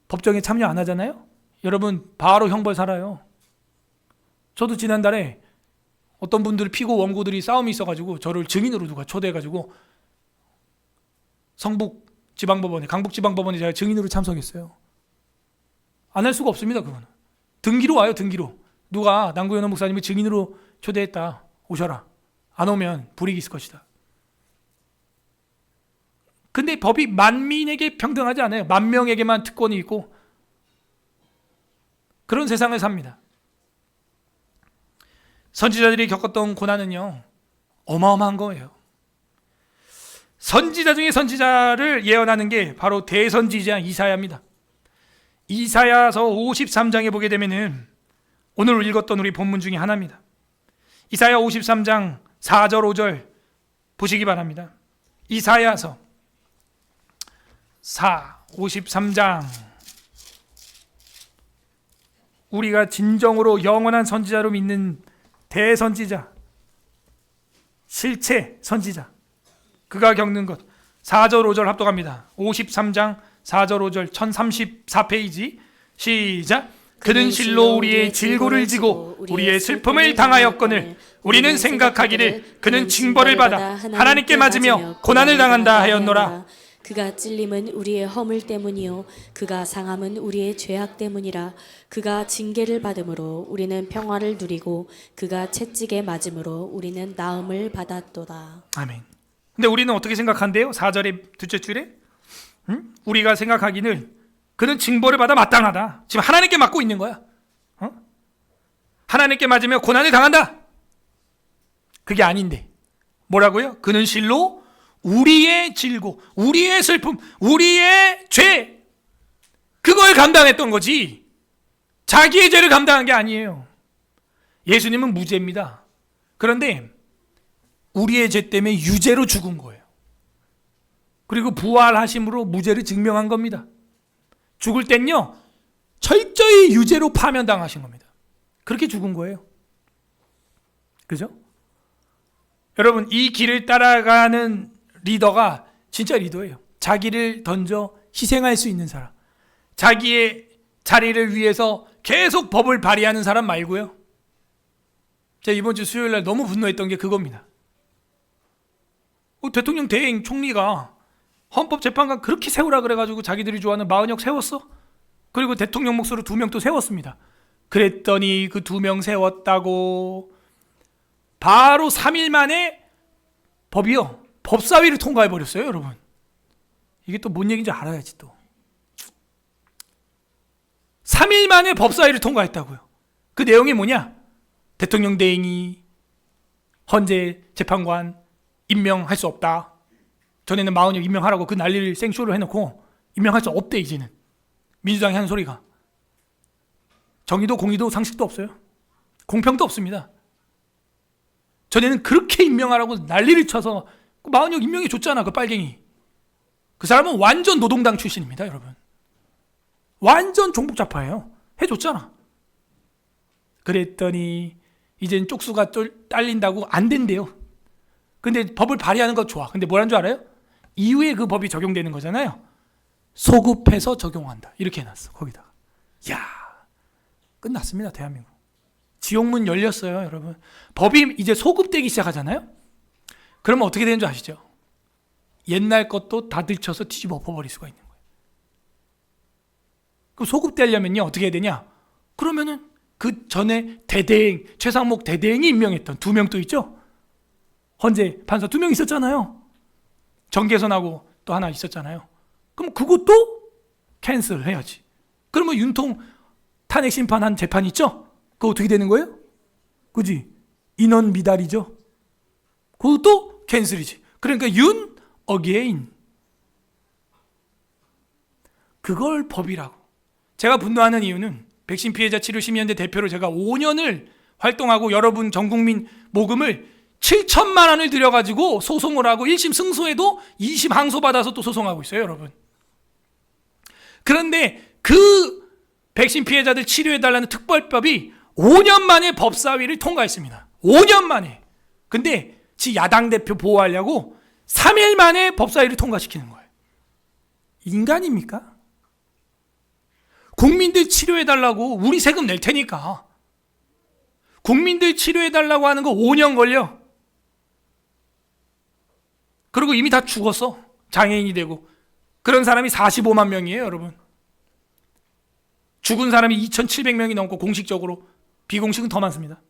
법정에 참여 안 하잖아요. 여러분 바로 형벌 살아요. 저도 지난달에 어떤 분들 피고 원고들이 싸움이 있어가지고 저를 증인으로 누가 초대해가지고 성북지방법원에 강북지방법원에 제가 증인으로 참석했어요. 안 할 수가 없습니다. 그거는 등기로 와요. 등기로 누가 남구현원 목사님을 증인으로 초대했다 오셔라. 안 오면 불이익이 있을 것이다. 근데 법이 만민에게 평등하지 않아요. 10,000명에게만 특권이 있고 그런 세상을 삽니다. 선지자들이 겪었던 고난은요 어마어마한 거예요. 선지자 중에 선지자를 예언하는 게 바로 대선지자 이사야입니다. 이사야서 53장에 보게 되면은 오늘 읽었던 우리 본문 중에 하나입니다. 이사야 53장 4절 5절 보시기 바랍니다. 이사야서 53장 우리가 진정으로 영원한 선지자로 믿는 대선지자 실체 선지자 그가 겪는 것 4절 5절 합독합니다. 53장 4절 5절 1034페이지 시작. 그는 실로 우리의 질고를 지고 우리의 슬픔을 당하였거늘 우리는 생각하기를 그는 징벌을 받아 하나님께 맞으며 고난을 당한다 하였노라. 그가 찔림은 우리의 허물 때문이요 그가 상함은 우리의 죄악 때문이라. 그가 징계를 받음으로 우리는 평화를 누리고 그가 채찍에 맞음으로 우리는 나음을 받았도다. 아멘. 근데 우리는 어떻게 생각한대요? 4절의 둘째 줄에 우리가 생각하기는 그는 징벌을 받아 마땅하다. 지금 하나님께 맞고 있는 거야. 하나님께 맞으며 고난을 당한다. 그게 아닌데 뭐라고요? 그는 실로 우리의 질고 우리의 슬픔 우리의 죄 그걸 감당했던 거지 자기의 죄를 감당한 게 아니에요. 예수님은 무죄입니다. 그런데 우리의 죄 때문에 유죄로 죽은 거예요. 그리고 부활하심으로 무죄를 증명한 겁니다. 죽을 땐요 철저히 유죄로 파면당하신 겁니다. 그렇게 죽은 거예요. 그죠? 여러분 이 길을 따라가는 리더가 진짜 리더예요. 자기를 던져 희생할 수 있는 사람, 자기의 자리를 위해서 계속 법을 발휘하는 사람 말고요. 제가 이번 주 수요일 날 너무 분노했던 게 그겁니다. 대통령 대행 총리가 헌법재판관 그렇게 세우라 그래가지고 자기들이 좋아하는 마은혁 세웠어. 그리고 대통령 목소리 2명 또 세웠습니다. 그랬더니 그 2명 세웠다고 바로 3일 만에 법이요 법사위를 통과해버렸어요. 여러분 이게 또 뭔 얘기인지 알아야지. 또 3일 만에 법사위를 통과했다고요. 그 내용이 뭐냐? 대통령 대행이 헌재 재판관 임명할 수 없다. 전에는 마은혁 임명하라고 그 난리를 생쇼를 해놓고 임명할 수 없대. 이제는 민주당이 하는 소리가 정의도 공의도 상식도 없어요. 공평도 없습니다. 전에는 그렇게 임명하라고 난리를 쳐서 마은혁 임명해 줬잖아. 그 빨갱이. 그 사람은 완전 노동당 출신입니다. 여러분 완전 종북자파예요. 해줬잖아. 그랬더니 이젠 쪽수가 딸린다고 안 된대요. 근데 법을 발휘하는 거 좋아. 근데 뭐라는 줄 알아요? 이후에 그 법이 적용되는 거잖아요. 소급해서 적용한다. 이렇게 해놨어. 거기다가. 야, 끝났습니다. 대한민국. 지옥문 열렸어요. 여러분. 법이 이제 소급되기 시작하잖아요. 그러면 어떻게 되는 줄 아시죠? 옛날 것도 다 들쳐서 뒤집어 엎어버릴 수가 있는 거예요. 그럼 소급되려면요 어떻게 해야 되냐? 그러면은 그 전에 대대행, 최상목 대대행이 임명했던 2명 또 있죠? 헌재 판사 2명 있었잖아요. 정계선하고 또 하나 있었잖아요. 그럼 그것도 캔슬 해야지. 그러면 윤통 탄핵 심판한 재판 있죠? 그거 어떻게 되는 거예요? 그지? 인원 미달이죠. 그것도 캔슬이지. 그러니까 윤 어게인. 그걸 법이라고. 제가 분노하는 이유는 백신 피해자 치료 심의연대 대표로 제가 5년을 활동하고 여러분 전국민 모금을 7천만 원을 들여가지고 소송을 하고 1심 승소해도 2심 항소받아서 또 소송하고 있어요, 여러분. 그런데 그 백신 피해자들 치료해달라는 특별법이 5년 만에 법사위를 통과했습니다. 5년 만에. 근데 지 야당 대표 보호하려고 3일 만에 법사위를 통과시키는 거예요. 인간입니까? 국민들 치료해달라고 우리 세금 낼 테니까. 국민들 치료해달라고 하는 거 5년 걸려. 그리고 이미 다 죽었어. 장애인이 되고. 그런 사람이 45만 명이에요, 여러분. 죽은 사람이 2,700명이 넘고 공식적으로, 비공식은 더 많습니다.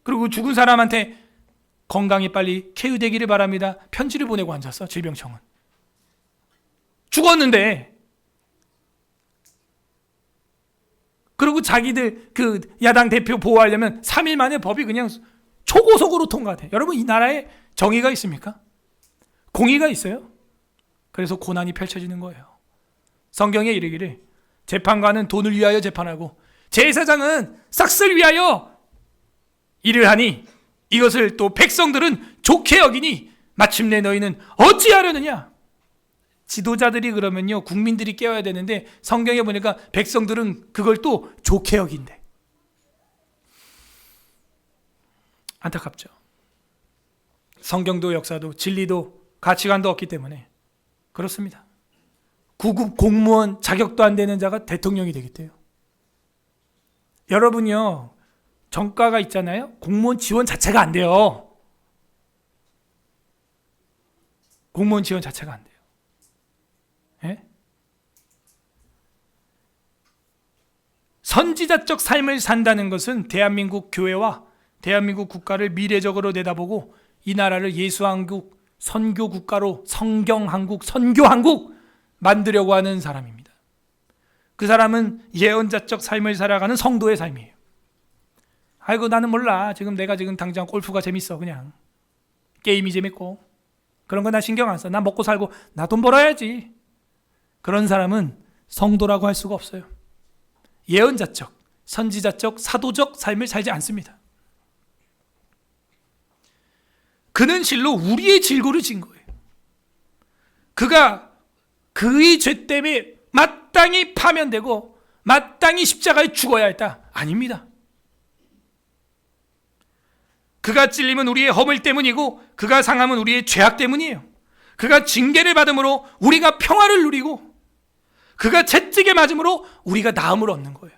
그리고 죽은 사람한테 건강이 빨리 쾌유되기를 바랍니다. 편지를 보내고 앉았어, 질병청은. 죽었는데. 그리고 자기들 그 야당 대표 보호하려면 3일 만에 법이 그냥 초고속으로 통과돼. 여러분, 이 나라에 정의가 있습니까? 공의가 있어요? 그래서 고난이 펼쳐지는 거예요. 성경에 이르기를 재판관은 돈을 위하여 재판하고 제사장은 싹쓸 위하여 일을 하니 이것을 또 백성들은 좋게 여기니 마침내 너희는 어찌하려느냐. 지도자들이 그러면요, 국민들이 깨워야 되는데 성경에 보니까 백성들은 그걸 또 좋게 여긴대. 안타깝죠. 성경도 역사도 진리도 가치관도 없기 때문에 그렇습니다. 9급 공무원 자격도 안 되는 자가 대통령이 되겠대요. 여러분요, 정가가 있잖아요. 공무원 지원 자체가 안 돼요. 공무원 지원 자체가 안 돼요. 예? 선지자적 삶을 산다는 것은 대한민국 교회와 대한민국 국가를 미래적으로 내다보고 이 나라를 예수한국, 선교국가로 성경한국, 선교한국 만들려고 하는 사람입니다. 그 사람은 예언자적 삶을 살아가는 성도의 삶이에요. 아이고, 나는 몰라. 내가 지금 당장 골프가 재밌어. 그냥 게임이 재밌고 그런 거 나 신경 안 써. 나 먹고 살고 나 돈 벌어야지. 그런 사람은 성도라고 할 수가 없어요. 예언자적, 선지자적, 사도적 삶을 살지 않습니다. 그는 실로 우리의 질고를 진 거예요. 그가 그의 죄 때문에 마땅히 파면되고 마땅히 십자가에 죽어야 했다. 아닙니다. 그가 찔림은 우리의 허물 때문이고 그가 상함은 우리의 죄악 때문이에요. 그가 징계를 받음으로 우리가 평화를 누리고 그가 채찍에 맞음으로 우리가 나음을 얻는 거예요.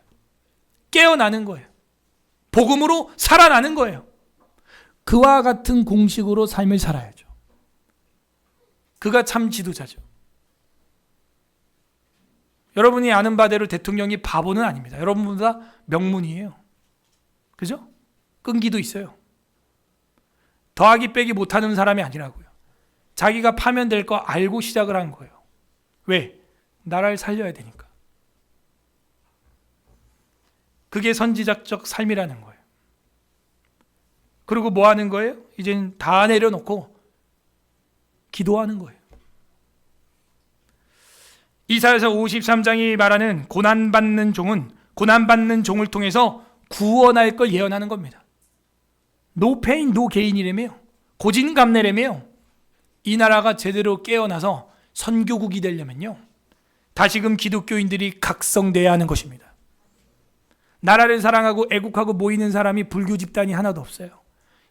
깨어나는 거예요. 복음으로 살아나는 거예요. 그와 같은 공식으로 삶을 살아야죠. 그가 참 지도자죠. 여러분이 아는 바대로 대통령이 바보는 아닙니다. 여러분보다 명문이에요. 그죠? 끈기도 있어요. 더하기 빼기 못하는 사람이 아니라고요. 자기가 파면될 거 알고 시작을 한 거예요. 왜? 나라를 살려야 되니까. 그게 선지자적 삶이라는 거예요. 그리고 뭐 하는 거예요? 이젠 다 내려놓고 기도하는 거예요. 이사야서 53장이 말하는 고난받는 종은 고난받는 종을 통해서 구원할 걸 예언하는 겁니다. No pain, no gain이라며요. 고진감래라며요. 이 나라가 제대로 깨어나서 선교국이 되려면요, 다시금 기독교인들이 각성돼야 하는 것입니다. 나라를 사랑하고 애국하고 모이는 사람이 불교 집단이 하나도 없어요.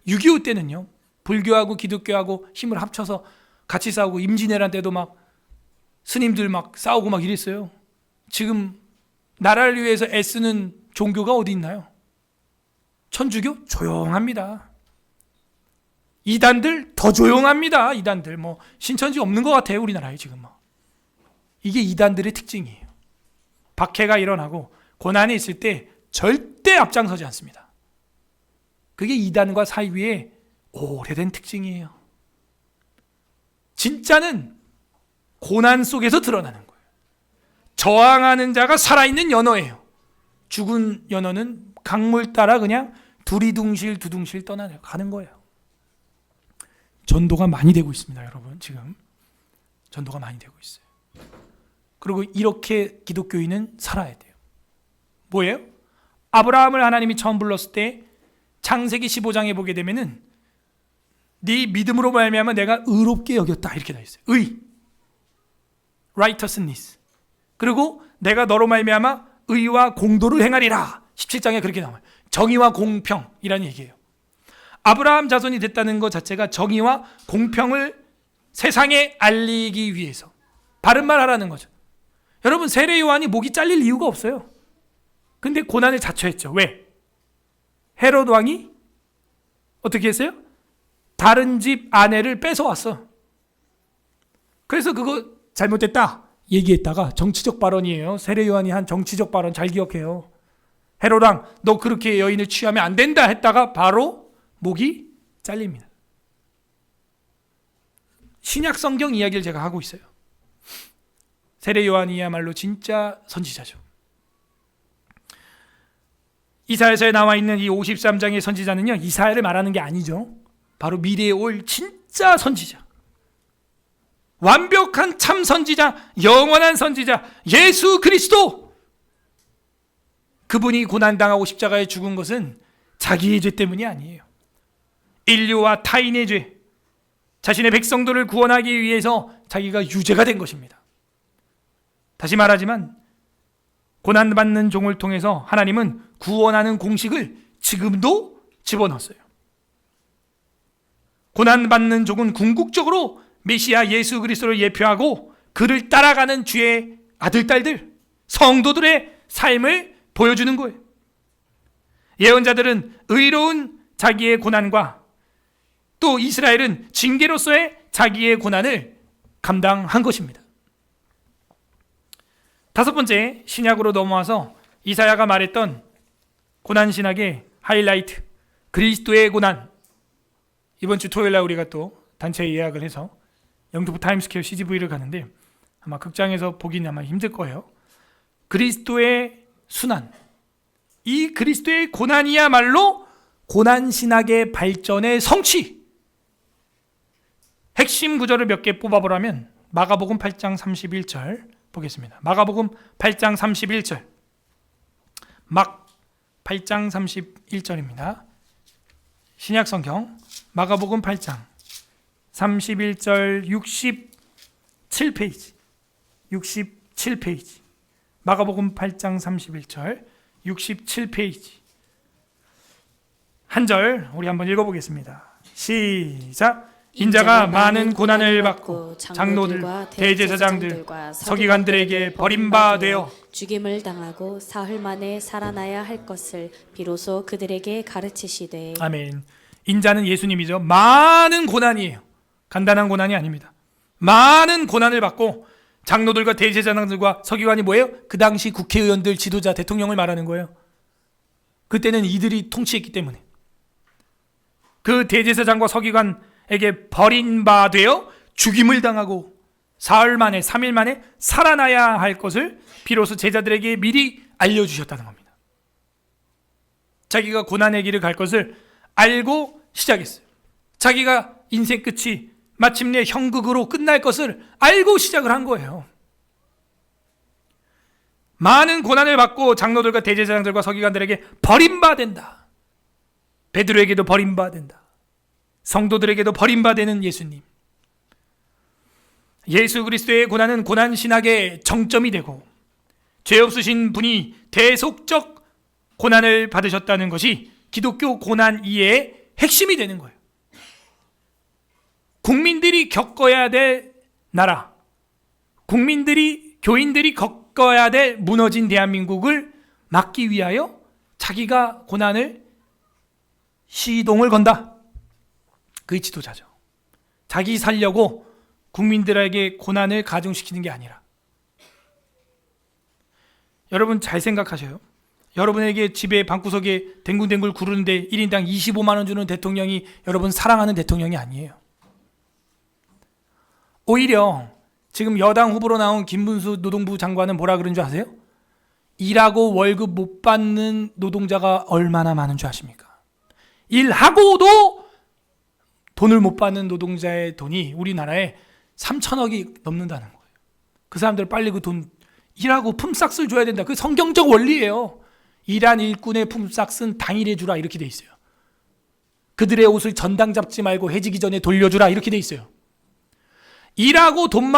6.25 때는요, 불교하고 기독교하고 힘을 합쳐서 같이 싸우고, 임진왜란 때도 막 스님들 막 싸우고 막 이랬어요. 지금 나라를 위해서 애쓰는 종교가 어디 있나요? 천주교? 조용합니다. 이단들 더 조용합니다. 이단들 뭐 신천지 없는 것 같아요, 우리나라에 지금. 이게 이단들의 특징이에요. 박해가 일어나고 고난이 있을 때 절대 앞장서지 않습니다. 그게 이단과 사이비의 오래된 특징이에요. 진짜는 고난 속에서 드러나는 거예요. 저항하는 자가 살아있는 연어예요. 죽은 연어는 강물 따라 그냥 두리둥실 두둥실 떠나가는 거예요. 전도가 많이 되고 있습니다, 여러분. 지금 전도가 많이 되고 있어요. 그리고 이렇게 기독교인은 살아야 돼요. 뭐예요? 아브라함을 하나님이 처음 불렀을 때 창세기 15장에 보게 되면은 네 믿음으로 말미암아 내가 의롭게 여겼다 이렇게 돼 있어요. 의, righteousness. 그리고 내가 너로 말미암아 의와 공도를 행하리라. 17장에 그렇게 나와요. 정의와 공평이라는 얘기예요. 아브라함 자손이 됐다는 것 자체가 정의와 공평을 세상에 알리기 위해서 바른 말 하라는 거죠. 여러분, 세례 요한이 목이 잘릴 이유가 없어요. 근데 고난을 자초했죠. 왜? 헤롯 왕이 어떻게 했어요? 다른 집 아내를 뺏어왔어. 그래서 그거 잘못됐다 얘기했다가, 정치적 발언이에요. 세례 요한이 한 정치적 발언 잘 기억해요. 헤롯 왕, 너 그렇게 여인을 취하면 안 된다 했다가 바로 목이 잘립니다. 신약 성경 이야기를 제가 하고 있어요. 세례 요한이야말로 진짜 선지자죠. 이사야서에 나와 있는 이 53장의 선지자는요, 이사야를 말하는 게 아니죠. 바로 미래에 올 진짜 선지자, 완벽한 참 선지자, 영원한 선지자 예수 그리스도. 그분이 고난당하고 십자가에 죽은 것은 자기의 죄 때문이 아니에요. 인류와 타인의 죄, 자신의 백성들을 구원하기 위해서 자기가 유죄가 된 것입니다. 다시 말하지만 고난받는 종을 통해서 하나님은 구원하는 공식을 지금도 집어넣었어요. 고난받는 종은 궁극적으로 메시아 예수 그리스도를 예표하고 그를 따라가는 주의 아들, 딸들, 성도들의 삶을 보여주는 거예요. 예언자들은 의로운 자기의 고난과 또 이스라엘은 징계로서의 자기의 고난을 감당한 것입니다. 다섯 번째, 신약으로 넘어와서 이사야가 말했던 고난 신학의 하이라이트, 그리스도의 고난. 이번 주 토요일 날 우리가 또 단체 예약을 해서 영등포 타임스퀘어 CGV를 가는데 아마 극장에서 보기는 아마 힘들 거예요. 그리스도의 순환, 이 그리스도의 고난이야말로 고난 신학의 발전의 성취. 핵심 구절을 몇 개 뽑아보라면 마가복음 8장 31절 보겠습니다. 마가복음 8장 31절, 막 8장 31절입니다. 신약성경 마가복음 8장 31절 67페이지 67페이지 마가복음 8장 31절 67페이지 한 절 우리 한번 읽어보겠습니다. 시작. 인자가 많은 고난을 받고 장로들과 대제사장들 서기관들에게 버림받아 죽임을 당하고 사흘 만에 살아나야 할 것을 비로소 그들에게 가르치시되. 아멘. 인자는 예수님이죠. 많은 고난이에요. 간단한 고난이 아닙니다. 많은 고난을 받고 장로들과 대제사장들과 서기관이 뭐예요? 그 당시 국회의원들, 지도자, 대통령을 말하는 거예요. 그때는 이들이 통치했기 때문에 그 대제사장과 서기관에게 버림받아 죽임을 당하고 사흘 만에 3일 만에 살아나야 할 것을 비로소 제자들에게 미리 알려주셨다는 겁니다. 자기가 고난의 길을 갈 것을 알고 시작했어요. 자기가 인생 끝이 마침내 형극으로 끝날 것을 알고 시작을 한 거예요. 많은 고난을 받고 장로들과 대제사장들과 서기관들에게 버림받는다. 베드로에게도 버림받는다. 성도들에게도 버림받는 예수님. 예수 그리스도의 고난은 고난 신학의 정점이 되고 죄 없으신 분이 대속적 고난을 받으셨다는 것이 기독교 고난 이해의 핵심이 되는 거예요. 국민들이 겪어야 될 나라, 국민들이, 교인들이 겪어야 될 무너진 대한민국을 막기 위하여 자기가 고난을 시동을 건다. 그게 지도자죠. 자기 살려고 국민들에게 고난을 가중시키는 게 아니라. 여러분 잘 생각하셔요. 여러분에게 집에 방구석에 댕굴댕굴 구르는데 1인당 25만 원 주는 대통령이 여러분 사랑하는 대통령이 아니에요. 오히려 지금 여당 후보로 나온 김문수 노동부 장관은 뭐라 그런 줄 아세요? 일하고 월급 못 받는 노동자가 얼마나 많은 줄 아십니까? 일하고도 돈을 못 받는 노동자의 돈이 우리나라에 3천억이 넘는다는 거예요. 그 사람들 빨리 그 돈 일하고 품삯을 줘야 된다. 그 성경적 원리예요. 일한 일꾼의 품삯은 당일에 주라 이렇게 돼 있어요. 그들의 옷을 전당 잡지 말고 해지기 전에 돌려주라 이렇게 돼 있어요. 일하고 돈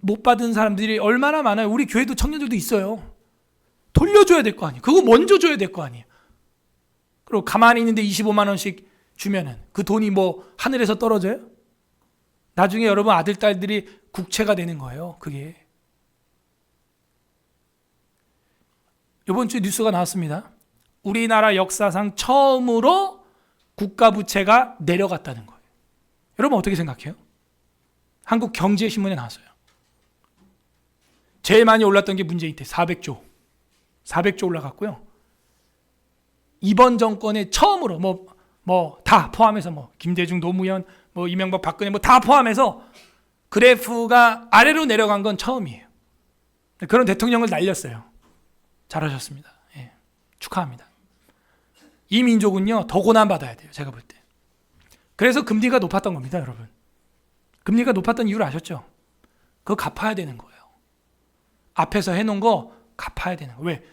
못 받은 사람들이 얼마나 많아요. 우리 교회도 청년들도 있어요. 돌려줘야 될 거 아니에요. 그거 먼저 줘야 될 거 아니에요. 그리고 가만히 있는데 25만 원씩 주면은 그 돈이 뭐 하늘에서 떨어져요? 나중에 여러분 아들, 딸들이 국채가 되는 거예요. 그게. 이번 주에 뉴스가 나왔습니다. 우리나라 역사상 처음으로 국가 부채가 내려갔다는 거예요. 여러분 어떻게 생각해요? 한국 경제신문에 나왔어요. 제일 많이 올랐던 게 문재인 때 400조 올라갔고요. 이번 정권에 처음으로 뭐 다 포함해서 뭐 김대중, 노무현, 뭐 이명박, 박근혜 뭐 다 포함해서 그래프가 아래로 내려간 건 처음이에요. 그런 대통령을 날렸어요. 잘하셨습니다. 예, 축하합니다. 이 민족은요 더 고난 받아야 돼요. 제가 볼 때. 그래서 금리가 높았던 겁니다, 여러분. 금리가 높았던 이유를 아셨죠? 그거 갚아야 되는 거예요. 앞에서 해놓은 거 갚아야 되는 거예요. 왜?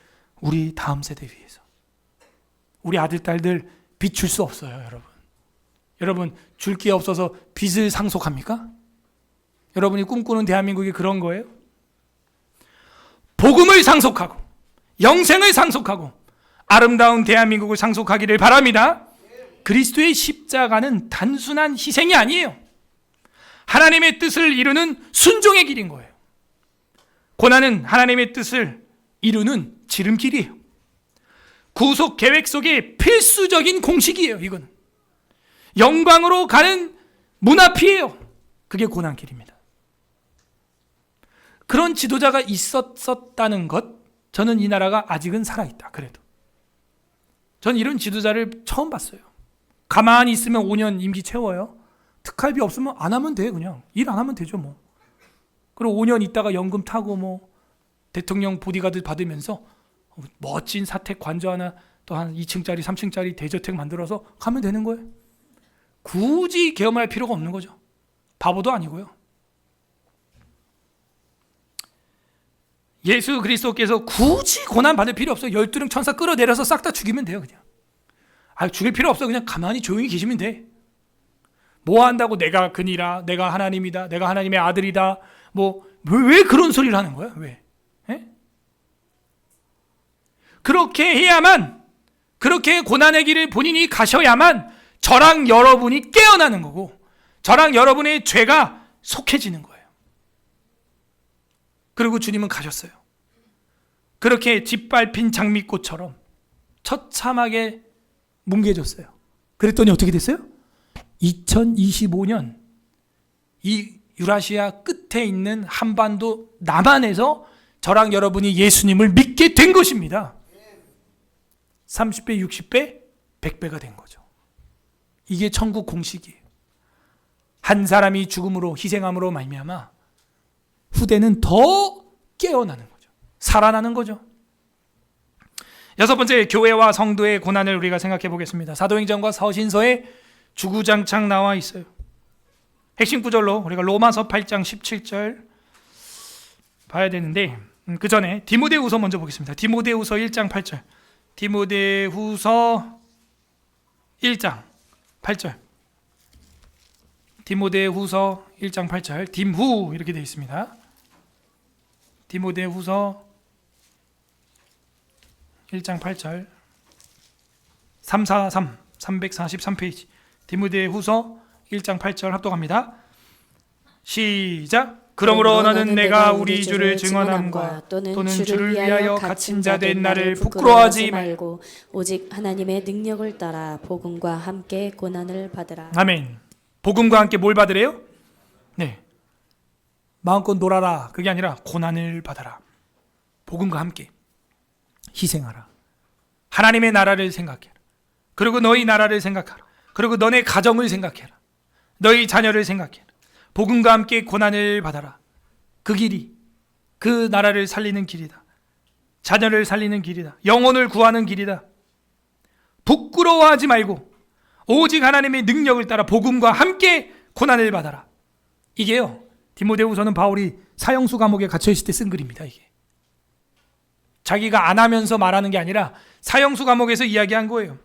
우리 다음 세대 위해서. 우리 아들, 딸들 빚 줄 수 없어요, 여러분. 여러분 줄 게 없어서 빚을 상속합니까? 여러분이 꿈꾸는 대한민국이 그런 거예요? 복음을 상속하고 영생을 상속하고 아름다운 대한민국을 상속하기를 바랍니다. 그리스도의 십자가는 단순한 희생이 아니에요. 하나님의 뜻을 이루는 순종의 길인 거예요. 고난은 하나님의 뜻을 이루는 지름길이에요. 구속 계획 속의 필수적인 공식이에요. 이건 영광으로 가는 문 앞이에요. 그게 고난길입니다. 그런 지도자가 있었다는 것, 저는 이 나라가 아직은 살아있다. 그래도 전 이런 지도자를 처음 봤어요. 가만히 있으면 5년 임기 채워요. 특활비 없으면 안 하면 돼. 그냥 일 안 하면 되죠 뭐. 그리고 5년 있다가 연금 타고 뭐 대통령 보디가드 받으면서 멋진 사택 관저 하나 또 한 2층짜리 3층짜리 대저택 만들어서 가면 되는 거예요. 굳이 계엄할 필요가 없는 거죠. 바보도 아니고요. 예수 그리스도께서 굳이 고난 받을 필요 없어요. 12령 천사 끌어내려서 싹 다 죽이면 돼요. 그냥 죽일 필요 없어. 그냥 가만히 조용히 계시면 돼. 뭐 한다고 내가 그니라, 내가 하나님이다, 내가 하나님의 아들이다, 뭐 왜 그런 소리를 하는 거야? 왜? 에? 그렇게 해야만, 그렇게 고난의 길을 본인이 가셔야만 저랑 여러분이 깨어나는 거고 저랑 여러분의 죄가 속해지는 거예요. 그리고 주님은 가셨어요. 그렇게 짓밟힌 장미꽃처럼 처참하게 뭉개졌어요. 그랬더니 어떻게 됐어요? 2025년 이 유라시아 끝에 있는 한반도 남한에서 저랑 여러분이 예수님을 믿게 된 것입니다. 30배, 60배, 100배가 된 거죠. 이게 천국 공식이에요. 한 사람이 죽음으로 희생함으로 말미암아 후대는 더 깨어나는 거죠. 살아나는 거죠. 여섯 번째, 교회와 성도의 고난을 우리가 생각해 보겠습니다. 사도행전과 서신서에 주구장창 나와 있어요. 핵심 구절로 우리가 로마서 8장 17절 봐야 되는데 그 전에 디모데후서 먼저 보겠습니다. 디모데후서 1장 8절. 디모데후서 1장 8절. 디모데후서 1장 8절. 딤후 이렇게 되어 있습니다. 디모데후서 1장 8절. 343페이지. 디모데후서 1장 8절 합독합니다. 시작. 그러므로 너는 내가 우리 주를 증언함과 또는 주를 위하여 갇힌 자 된 나를 부끄러워하지 말고 오직 하나님의 능력을 따라 복음과 함께 고난을 받으라. 아멘. 복음과 함께 뭘 받으래요? 네, 마음껏 놀아라. 그게 아니라 고난을 받아라. 복음과 함께 희생하라. 하나님의 나라를 생각해라. 그리고 너희 나라를 생각하라. 그리고 너네 가정을 생각해라. 너희 자녀를 생각해라. 복음과 함께 고난을 받아라. 그 길이 그 나라를 살리는 길이다. 자녀를 살리는 길이다. 영혼을 구하는 길이다. 부끄러워하지 말고 오직 하나님의 능력을 따라 복음과 함께 고난을 받아라. 이게요, 디모데후서는 바울이 사형수 감옥에 갇혀 있을 때 쓴 글입니다. 이게 자기가 안 하면서 말하는 게 아니라 사형수 감옥에서 이야기한 거예요.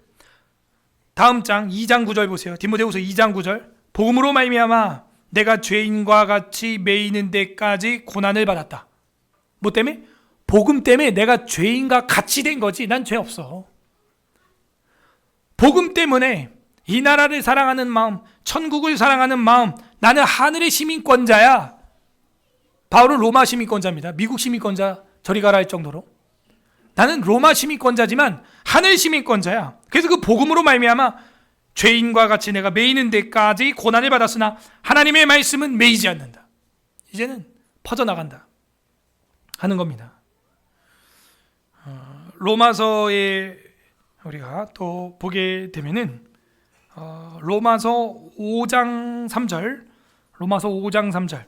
다음 장 2장 9절 보세요. 디모데후서 2장 9절. 복음으로 말미암아 내가 죄인과 같이 매이는 데까지 고난을 받았다. 뭐 때문에? 복음 때문에 내가 죄인과 같이 된 거지. 난 죄 없어. 복음 때문에 이 나라를 사랑하는 마음, 천국을 사랑하는 마음, 나는 하늘의 시민권자야. 바울은 로마 시민권자입니다. 미국 시민권자 저리 가라 할 정도로. 나는 로마 시민권자지만 하늘 시민권자야. 그래서 그 복음으로 말미암아 죄인과 같이 내가 매이는 데까지 고난을 받았으나 하나님의 말씀은 매이지 않는다. 이제는 퍼져나간다 하는 겁니다. 로마서에 우리가 또 보게 되면은 로마서 5장 3절, 로마서 5장 3절,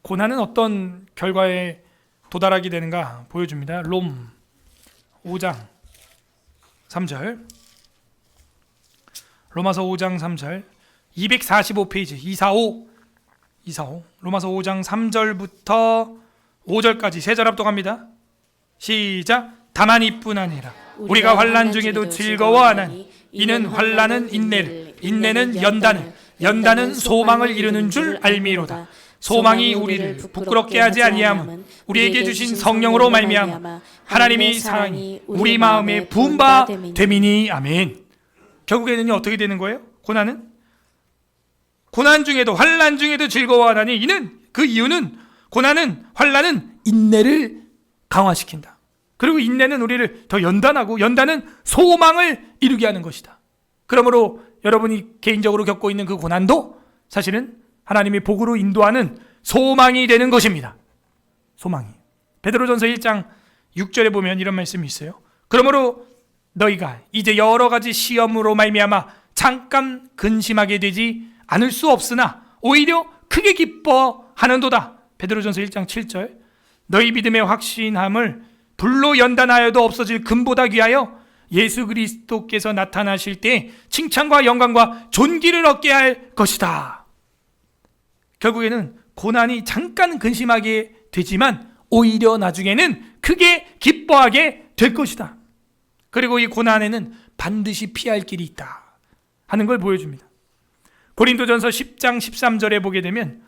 고난은 어떤 결과에 도달하게 되는가 보여줍니다. 롬 5장 3절, 로마서 5장 3절, 245페이지 245 로마서 5장 3절부터 5절까지 세 절 합독합니다. 시작. 다만 이뿐 아니라 우리가 환난 중에도 즐거워하나니 이는 환난은 인내를, 인내는 연단을, 연단은 소망을 이루는 줄 알미로다. 소망이 우리를 부끄럽게 하지 아니함은 우리에게 주신 성령으로 말미암아 하나님이 사랑이 우리 마음에 부은 바 됨이니. 아멘. 결국에는요, 어떻게 되는 거예요? 고난 중에도 환난 중에도 즐거워하나니 이는, 그 이유는 고난은, 환난은 인내를 강화시킨다. 그리고 인내는 우리를 더 연단하고, 연단은 소망을 이루게 하는 것이다. 그러므로 여러분이 개인적으로 겪고 있는 그 고난도 사실은 하나님의 복으로 인도하는 소망이 되는 것입니다. 소망이. 베드로전서 1장 6절에 보면 이런 말씀이 있어요. 그러므로 너희가 이제 여러 가지 시험으로 말미암아 잠깐 근심하게 되지 않을 수 없으나 오히려 크게 기뻐하는도다. 베드로전서 1장 7절. 너희 믿음의 확신함을 불로 연단하여도 없어질 금보다 귀하여 예수 그리스도께서 나타나실 때 칭찬과 영광과 존귀를 얻게 할 것이다. 결국에는 고난이 잠깐 근심하게 되지만 오히려 나중에는 크게 기뻐하게 될 것이다. 그리고 이 고난에는 반드시 피할 길이 있다 하는 걸 보여줍니다. 고린도전서 10장 13절에 보게 되면,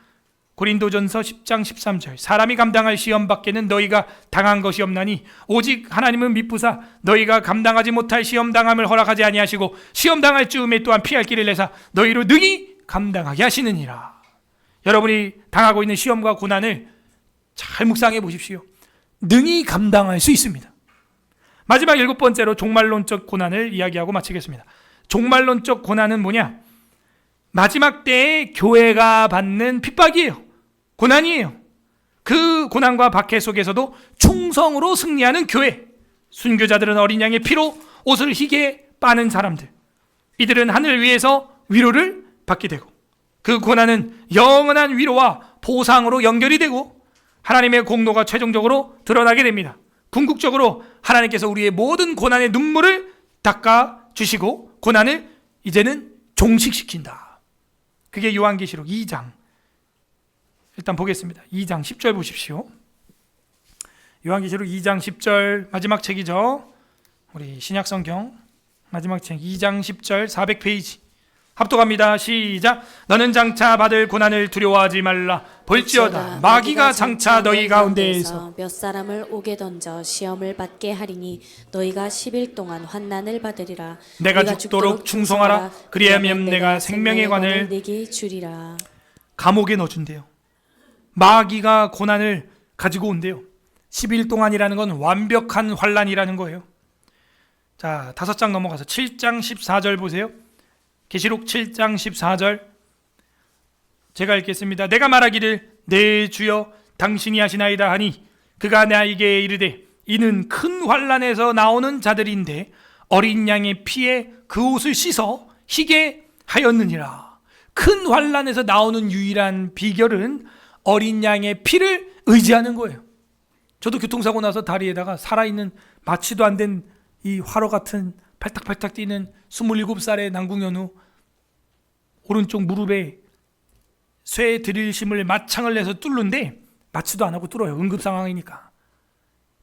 고린도전서 10장 13절, 사람이 감당할 시험 밖에는 너희가 당한 것이 없나니 오직 하나님은 미쁘사 너희가 감당하지 못할 시험 당함을 허락하지 아니하시고 시험 당할 즈음에 또한 피할 길을 내사 너희로 능히 감당하게 하시느니라. 여러분이 당하고 있는 시험과 고난을 잘 묵상해 보십시오. 능히 감당할 수 있습니다. 마지막 7번째로 종말론적 고난을 이야기하고 마치겠습니다. 종말론적 고난은 뭐냐? 마지막 때에 교회가 받는 핍박이에요. 고난이에요. 그 고난과 박해 속에서도 충성으로 승리하는 교회. 순교자들은 어린 양의 피로 옷을 희게 빠는 사람들. 이들은 하늘 위에서 위로를 받게 되고, 그 고난은 영원한 위로와 보상으로 연결이 되고 하나님의 공로가 최종적으로 드러나게 됩니다. 궁극적으로 하나님께서 우리의 모든 고난의 눈물을 닦아주시고 고난을 이제는 종식시킨다. 그게 요한계시록 2장. 일단 보겠습니다. 2장 10절 보십시오. 요한계시록 2장 10절 마지막 책이죠. 우리 신약성경 마지막 책 2장 10절 400페이지 합독합니다. 시작. 너는 장차 받을 고난을 두려워하지 말라. 볼지어다 마귀가 장차 너희 가운데에서 몇 사람을 오게 던져 시험을 받게 하리니 너희가 10일 동안 환난을 받으리라. 내가 죽도록 충성하라. 그리하면 내가 생명의 관을 내게 주리라. 감옥에 넣어준대요. 마귀가 고난을 가지고 온대요. 10일 동안이라는 건 완벽한 환난이라는 거예요. 자, 5장 넘어가서 7장 14절 보세요. 계시록 7장 14절 제가 읽겠습니다. 내가 말하기를 내 주여 당신이 하시나이다 하니 그가 나에게 이르되 이는 큰 환난에서 나오는 자들인데 어린 양의 피에 그 옷을 씻어 희게 하였느니라. 큰 환난에서 나오는 유일한 비결은 어린 양의 피를 의지하는 거예요. 저도 교통사고 나서 다리에다가 살아있는 마취도 안 된 이 화로 같은 팔딱팔딱 뛰는 27살의 남궁연우, 오른쪽 무릎에 쇠 드릴심을 마창을 내서 뚫는데 마취도 안 하고 뚫어요. 응급 상황이니까.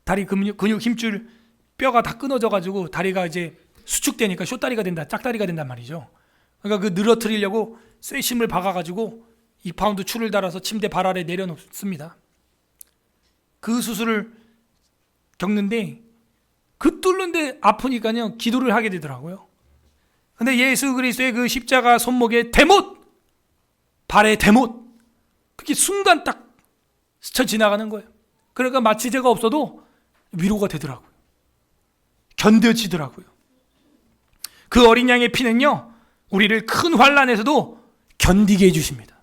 다리 근육 힘줄 뼈가 다 끊어져 가지고 다리가 이제 수축되니까 쇼다리가 된다, 짝다리가 된단 말이죠. 그러니까 그 늘어뜨리려고 쇠심을 박아 가지고 2파운드 줄을 달아서 침대 발 아래 내려놓습니다. 그 수술을 겪는데 그 뚫는데 아프니까요 기도를 하게 되더라고요. 근데 예수 그리스도의 그 십자가 손목에 대못, 발에 대못, 그게 순간 딱 스쳐 지나가는 거예요. 그러니까 마취제가 없어도 위로가 되더라고요. 견뎌지더라고요. 그 어린 양의 피는요 우리를 큰 환난에서도 견디게 해주십니다.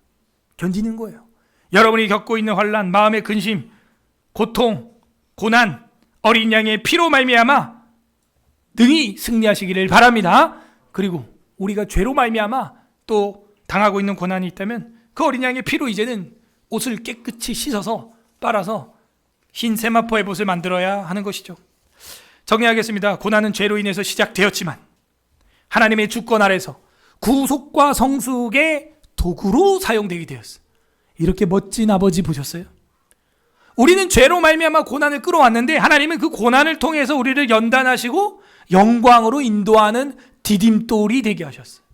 견디는 거예요. 여러분이 겪고 있는 환난, 마음의 근심, 고통, 고난, 어린 양의 피로 말미암아 능히 승리하시기를 바랍니다. 그리고 우리가 죄로 말미암아 또 당하고 있는 고난이 있다면 그 어린 양의 피로 이제는 옷을 깨끗이 씻어서 빨아서 흰 세마포의 옷을 만들어야 하는 것이죠. 정리하겠습니다. 고난은 죄로 인해서 시작되었지만 하나님의 주권 아래서 구속과 성숙의 도구로 사용되게 되었어요. 이렇게 멋진 아버지 보셨어요? 우리는 죄로 말미암아 고난을 끌어왔는데 하나님은 그 고난을 통해서 우리를 연단하시고 영광으로 인도하는 디딤돌이 되게 하셨어요.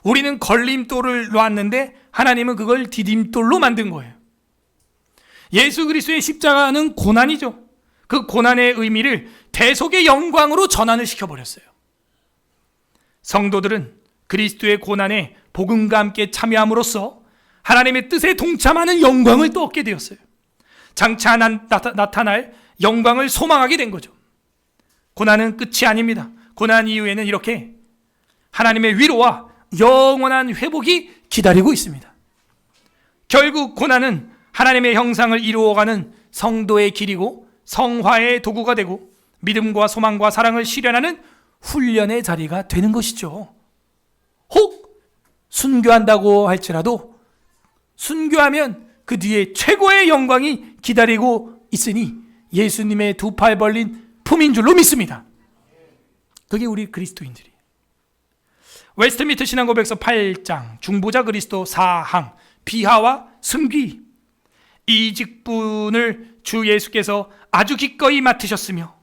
우리는 걸림돌을 놓았는데 하나님은 그걸 디딤돌로 만든 거예요. 예수 그리스도의 십자가는 고난이죠. 그 고난의 의미를 대속의 영광으로 전환을 시켜버렸어요. 성도들은 그리스도의 고난에 복음과 함께 참여함으로써 하나님의 뜻에 동참하는 영광을 또 얻게 되었어요. 장차 나타날 영광을 소망하게 된 거죠. 고난은 끝이 아닙니다. 고난 이후에는 이렇게 하나님의 위로와 영원한 회복이 기다리고 있습니다. 결국 고난은 하나님의 형상을 이루어가는 성도의 길이고 성화의 도구가 되고 믿음과 소망과 사랑을 실현하는 훈련의 자리가 되는 것이죠. 혹 순교한다고 할지라도 순교하면 그 뒤에 최고의 영광이 기다리고 있으니 예수님의 두 팔 벌린 품인 줄로 믿습니다. 그게 우리 그리스도인들이에요. 웨스트민스터 신앙고백서 8장 중보자 그리스도 4항 비하와 승귀, 이 직분을 주 예수께서 아주 기꺼이 맡으셨으며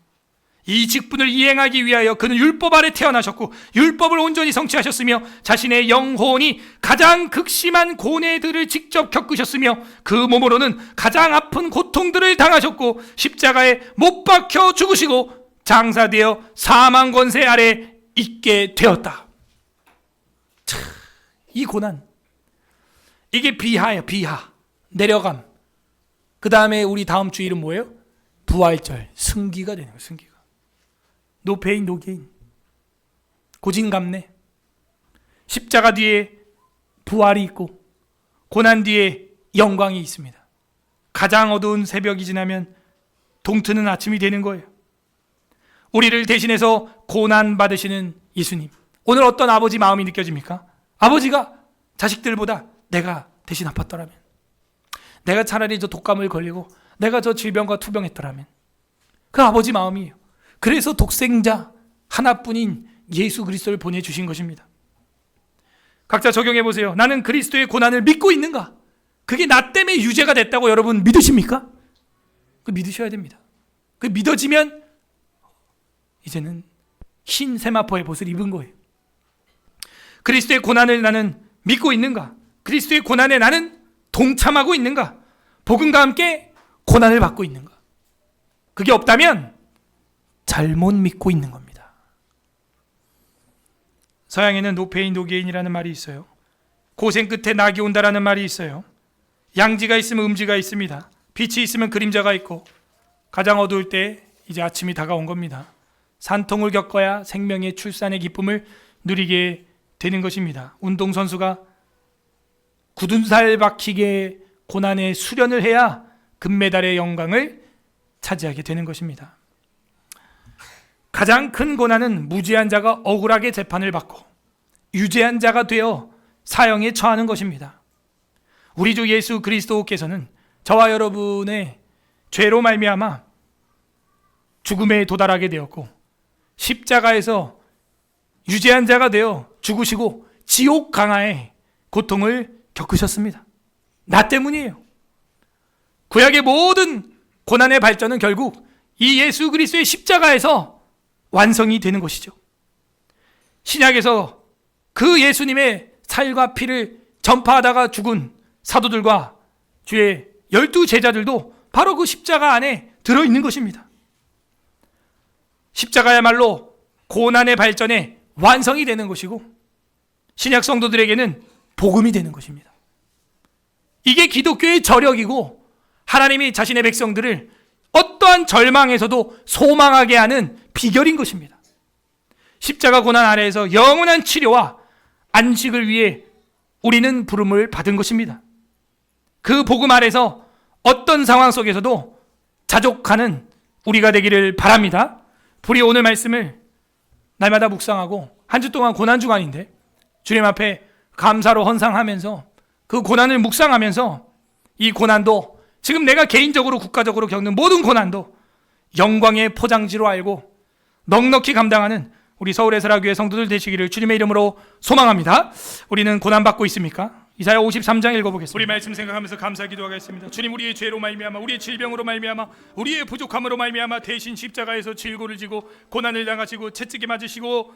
이 직분을 이행하기 위하여 그는 율법 아래 태어나셨고 율법을 온전히 성취하셨으며 자신의 영혼이 가장 극심한 고뇌들을 직접 겪으셨으며 그 몸으로는 가장 아픈 고통들을 당하셨고 십자가에 못 박혀 죽으시고 장사되어 사망 권세 아래 있게 되었다. 차, 이 고난, 이게 비하예요. 비하, 내려감. 그 다음에 우리 다음 주일은 뭐예요? 부활절, 승기가 되는 거예요. 승기가. No pain, no gain. 고진감래. 십자가 뒤에 부활이 있고 고난 뒤에 영광이 있습니다. 가장 어두운 새벽이 지나면 동트는 아침이 되는 거예요. 우리를 대신해서 고난 받으시는 예수님. 오늘 어떤 아버지 마음이 느껴집니까? 아버지가 자식들보다 내가 대신 아팠더라면, 내가 차라리 저 독감을 걸리고 내가 저 질병과 투병했더라면, 그 아버지 마음이에요. 그래서 독생자 하나뿐인 예수 그리스도를 보내주신 것입니다. 각자 적용해 보세요. 나는 그리스도의 고난을 믿고 있는가? 그게 나 때문에 유죄가 됐다고 여러분 믿으십니까? 그 믿으셔야 됩니다. 그 믿어지면 이제는 흰 세마포의 옷을 입은 거예요. 그리스도의 고난을 나는 믿고 있는가? 그리스도의 고난에 나는 동참하고 있는가? 복음과 함께 고난을 받고 있는가? 그게 없다면 잘못 믿고 있는 겁니다. 서양에는 no pain, no gain이라는 말이 있어요. 고생 끝에 낙이 온다라는 말이 있어요. 양지가 있으면 음지가 있습니다. 빛이 있으면 그림자가 있고 가장 어두울 때 이제 아침이 다가온 겁니다. 산통을 겪어야 생명의 출산의 기쁨을 누리게 되는 것입니다. 운동선수가 굳은 살 박히게 고난의 수련을 해야 금메달의 영광을 차지하게 되는 것입니다. 가장 큰 고난은 무죄한 자가 억울하게 재판을 받고 유죄한 자가 되어 사형에 처하는 것입니다. 우리 주 예수 그리스도께서는 저와 여러분의 죄로 말미암아 죽음에 도달하게 되었고 십자가에서 유죄한 자가 되어 죽으시고 지옥 강화의 고통을 겪으셨습니다. 나 때문이에요. 구약의 모든 고난의 발전은 결국 이 예수 그리스도의 십자가에서 완성이 되는 것이죠. 신약에서 그 예수님의 살과 피를 전파하다가 죽은 사도들과 주의 12 제자들도 바로 그 십자가 안에 들어있는 것입니다. 십자가야말로 고난의 발전의 완성이 되는 것이고 신약 성도들에게는 복음이 되는 것입니다. 이게 기독교의 저력이고 하나님이 자신의 백성들을 어떠한 절망에서도 소망하게 하는 비결인 것입니다. 십자가 고난 아래에서 영원한 치료와 안식을 위해 우리는 부름을 받은 것입니다. 그 복음 아래서 어떤 상황 속에서도 자족하는 우리가 되기를 바랍니다. 우리 오늘 말씀을 날마다 묵상하고 한 주 동안 고난 주간인데 주님 앞에 감사로 헌상하면서 그 고난을 묵상하면서 이 고난도 지금 내가 개인적으로 국가적으로 겪는 모든 고난도 영광의 포장지로 알고 넉넉히 감당하는 우리 서울의 설화교회 성도들 되시기를 주님의 이름으로 소망합니다. 우리는 고난받고 있습니까? 이사야 53장 읽어보겠습니다. 우리 말씀 생각하면서 감사 기도하겠습니다. 주님, 우리의 죄로 말미암아, 우리의 질병으로 말미암아, 우리의 부족함으로 말미암아 대신 십자가에서 질고를 지고 고난을 당하시고 채찍에 맞으시고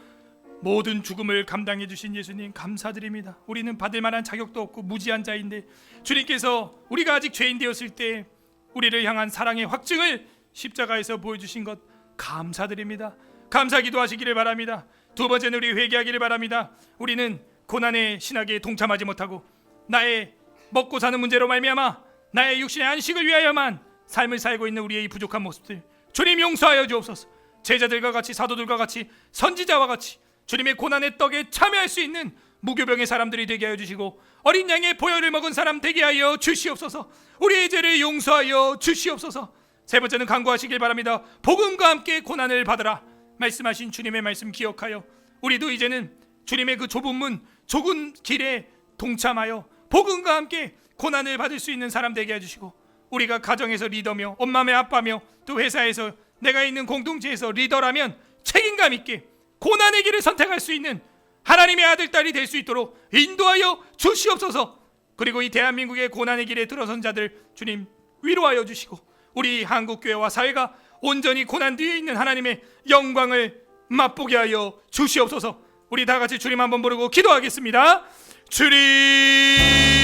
모든 죽음을 감당해 주신 예수님 감사드립니다. 우리는 받을 만한 자격도 없고 무지한 자인데 주님께서 우리가 아직 죄인 되었을 때 우리를 향한 사랑의 확증을 십자가에서 보여주신 것 감사드립니다. 감사 기도하시기를 바랍니다. 두 번째는 우리 회개하기를 바랍니다. 우리는 고난의 신학에 동참하지 못하고 나의 먹고 사는 문제로 말미암아 나의 육신의 안식을 위하여만 삶을 살고 있는 우리의 이 부족한 모습들 주님 용서하여 주옵소서. 제자들과 같이 사도들과 같이 선지자와 같이 주님의 고난의 떡에 참여할 수 있는 무교병의 사람들이 되게 하여 주시고 어린 양의 보혈을 먹은 사람 되게 하여 주시옵소서. 우리의 죄를 용서하여 주시옵소서. 세 번째는 간구하시길 바랍니다. 복음과 함께 고난을 받으라 말씀하신 주님의 말씀 기억하여 우리도 이제는 주님의 그 좁은 문 좁은 길에 동참하여 복음과 함께 고난을 받을 수 있는 사람 되게 해주시고 우리가 가정에서 리더며 엄마며 아빠며 또 회사에서 내가 있는 공동체에서 리더라면 책임감 있게 고난의 길을 선택할 수 있는 하나님의 아들 딸이 될 수 있도록 인도하여 주시옵소서. 그리고 이 대한민국의 고난의 길에 들어선 자들 주님 위로하여 주시고 우리 한국교회와 사회가 온전히 고난 뒤에 있는 하나님의 영광을 맛보게 하여 주시옵소서. 우리 다 같이 주님 한번 부르고 기도하겠습니다. 주님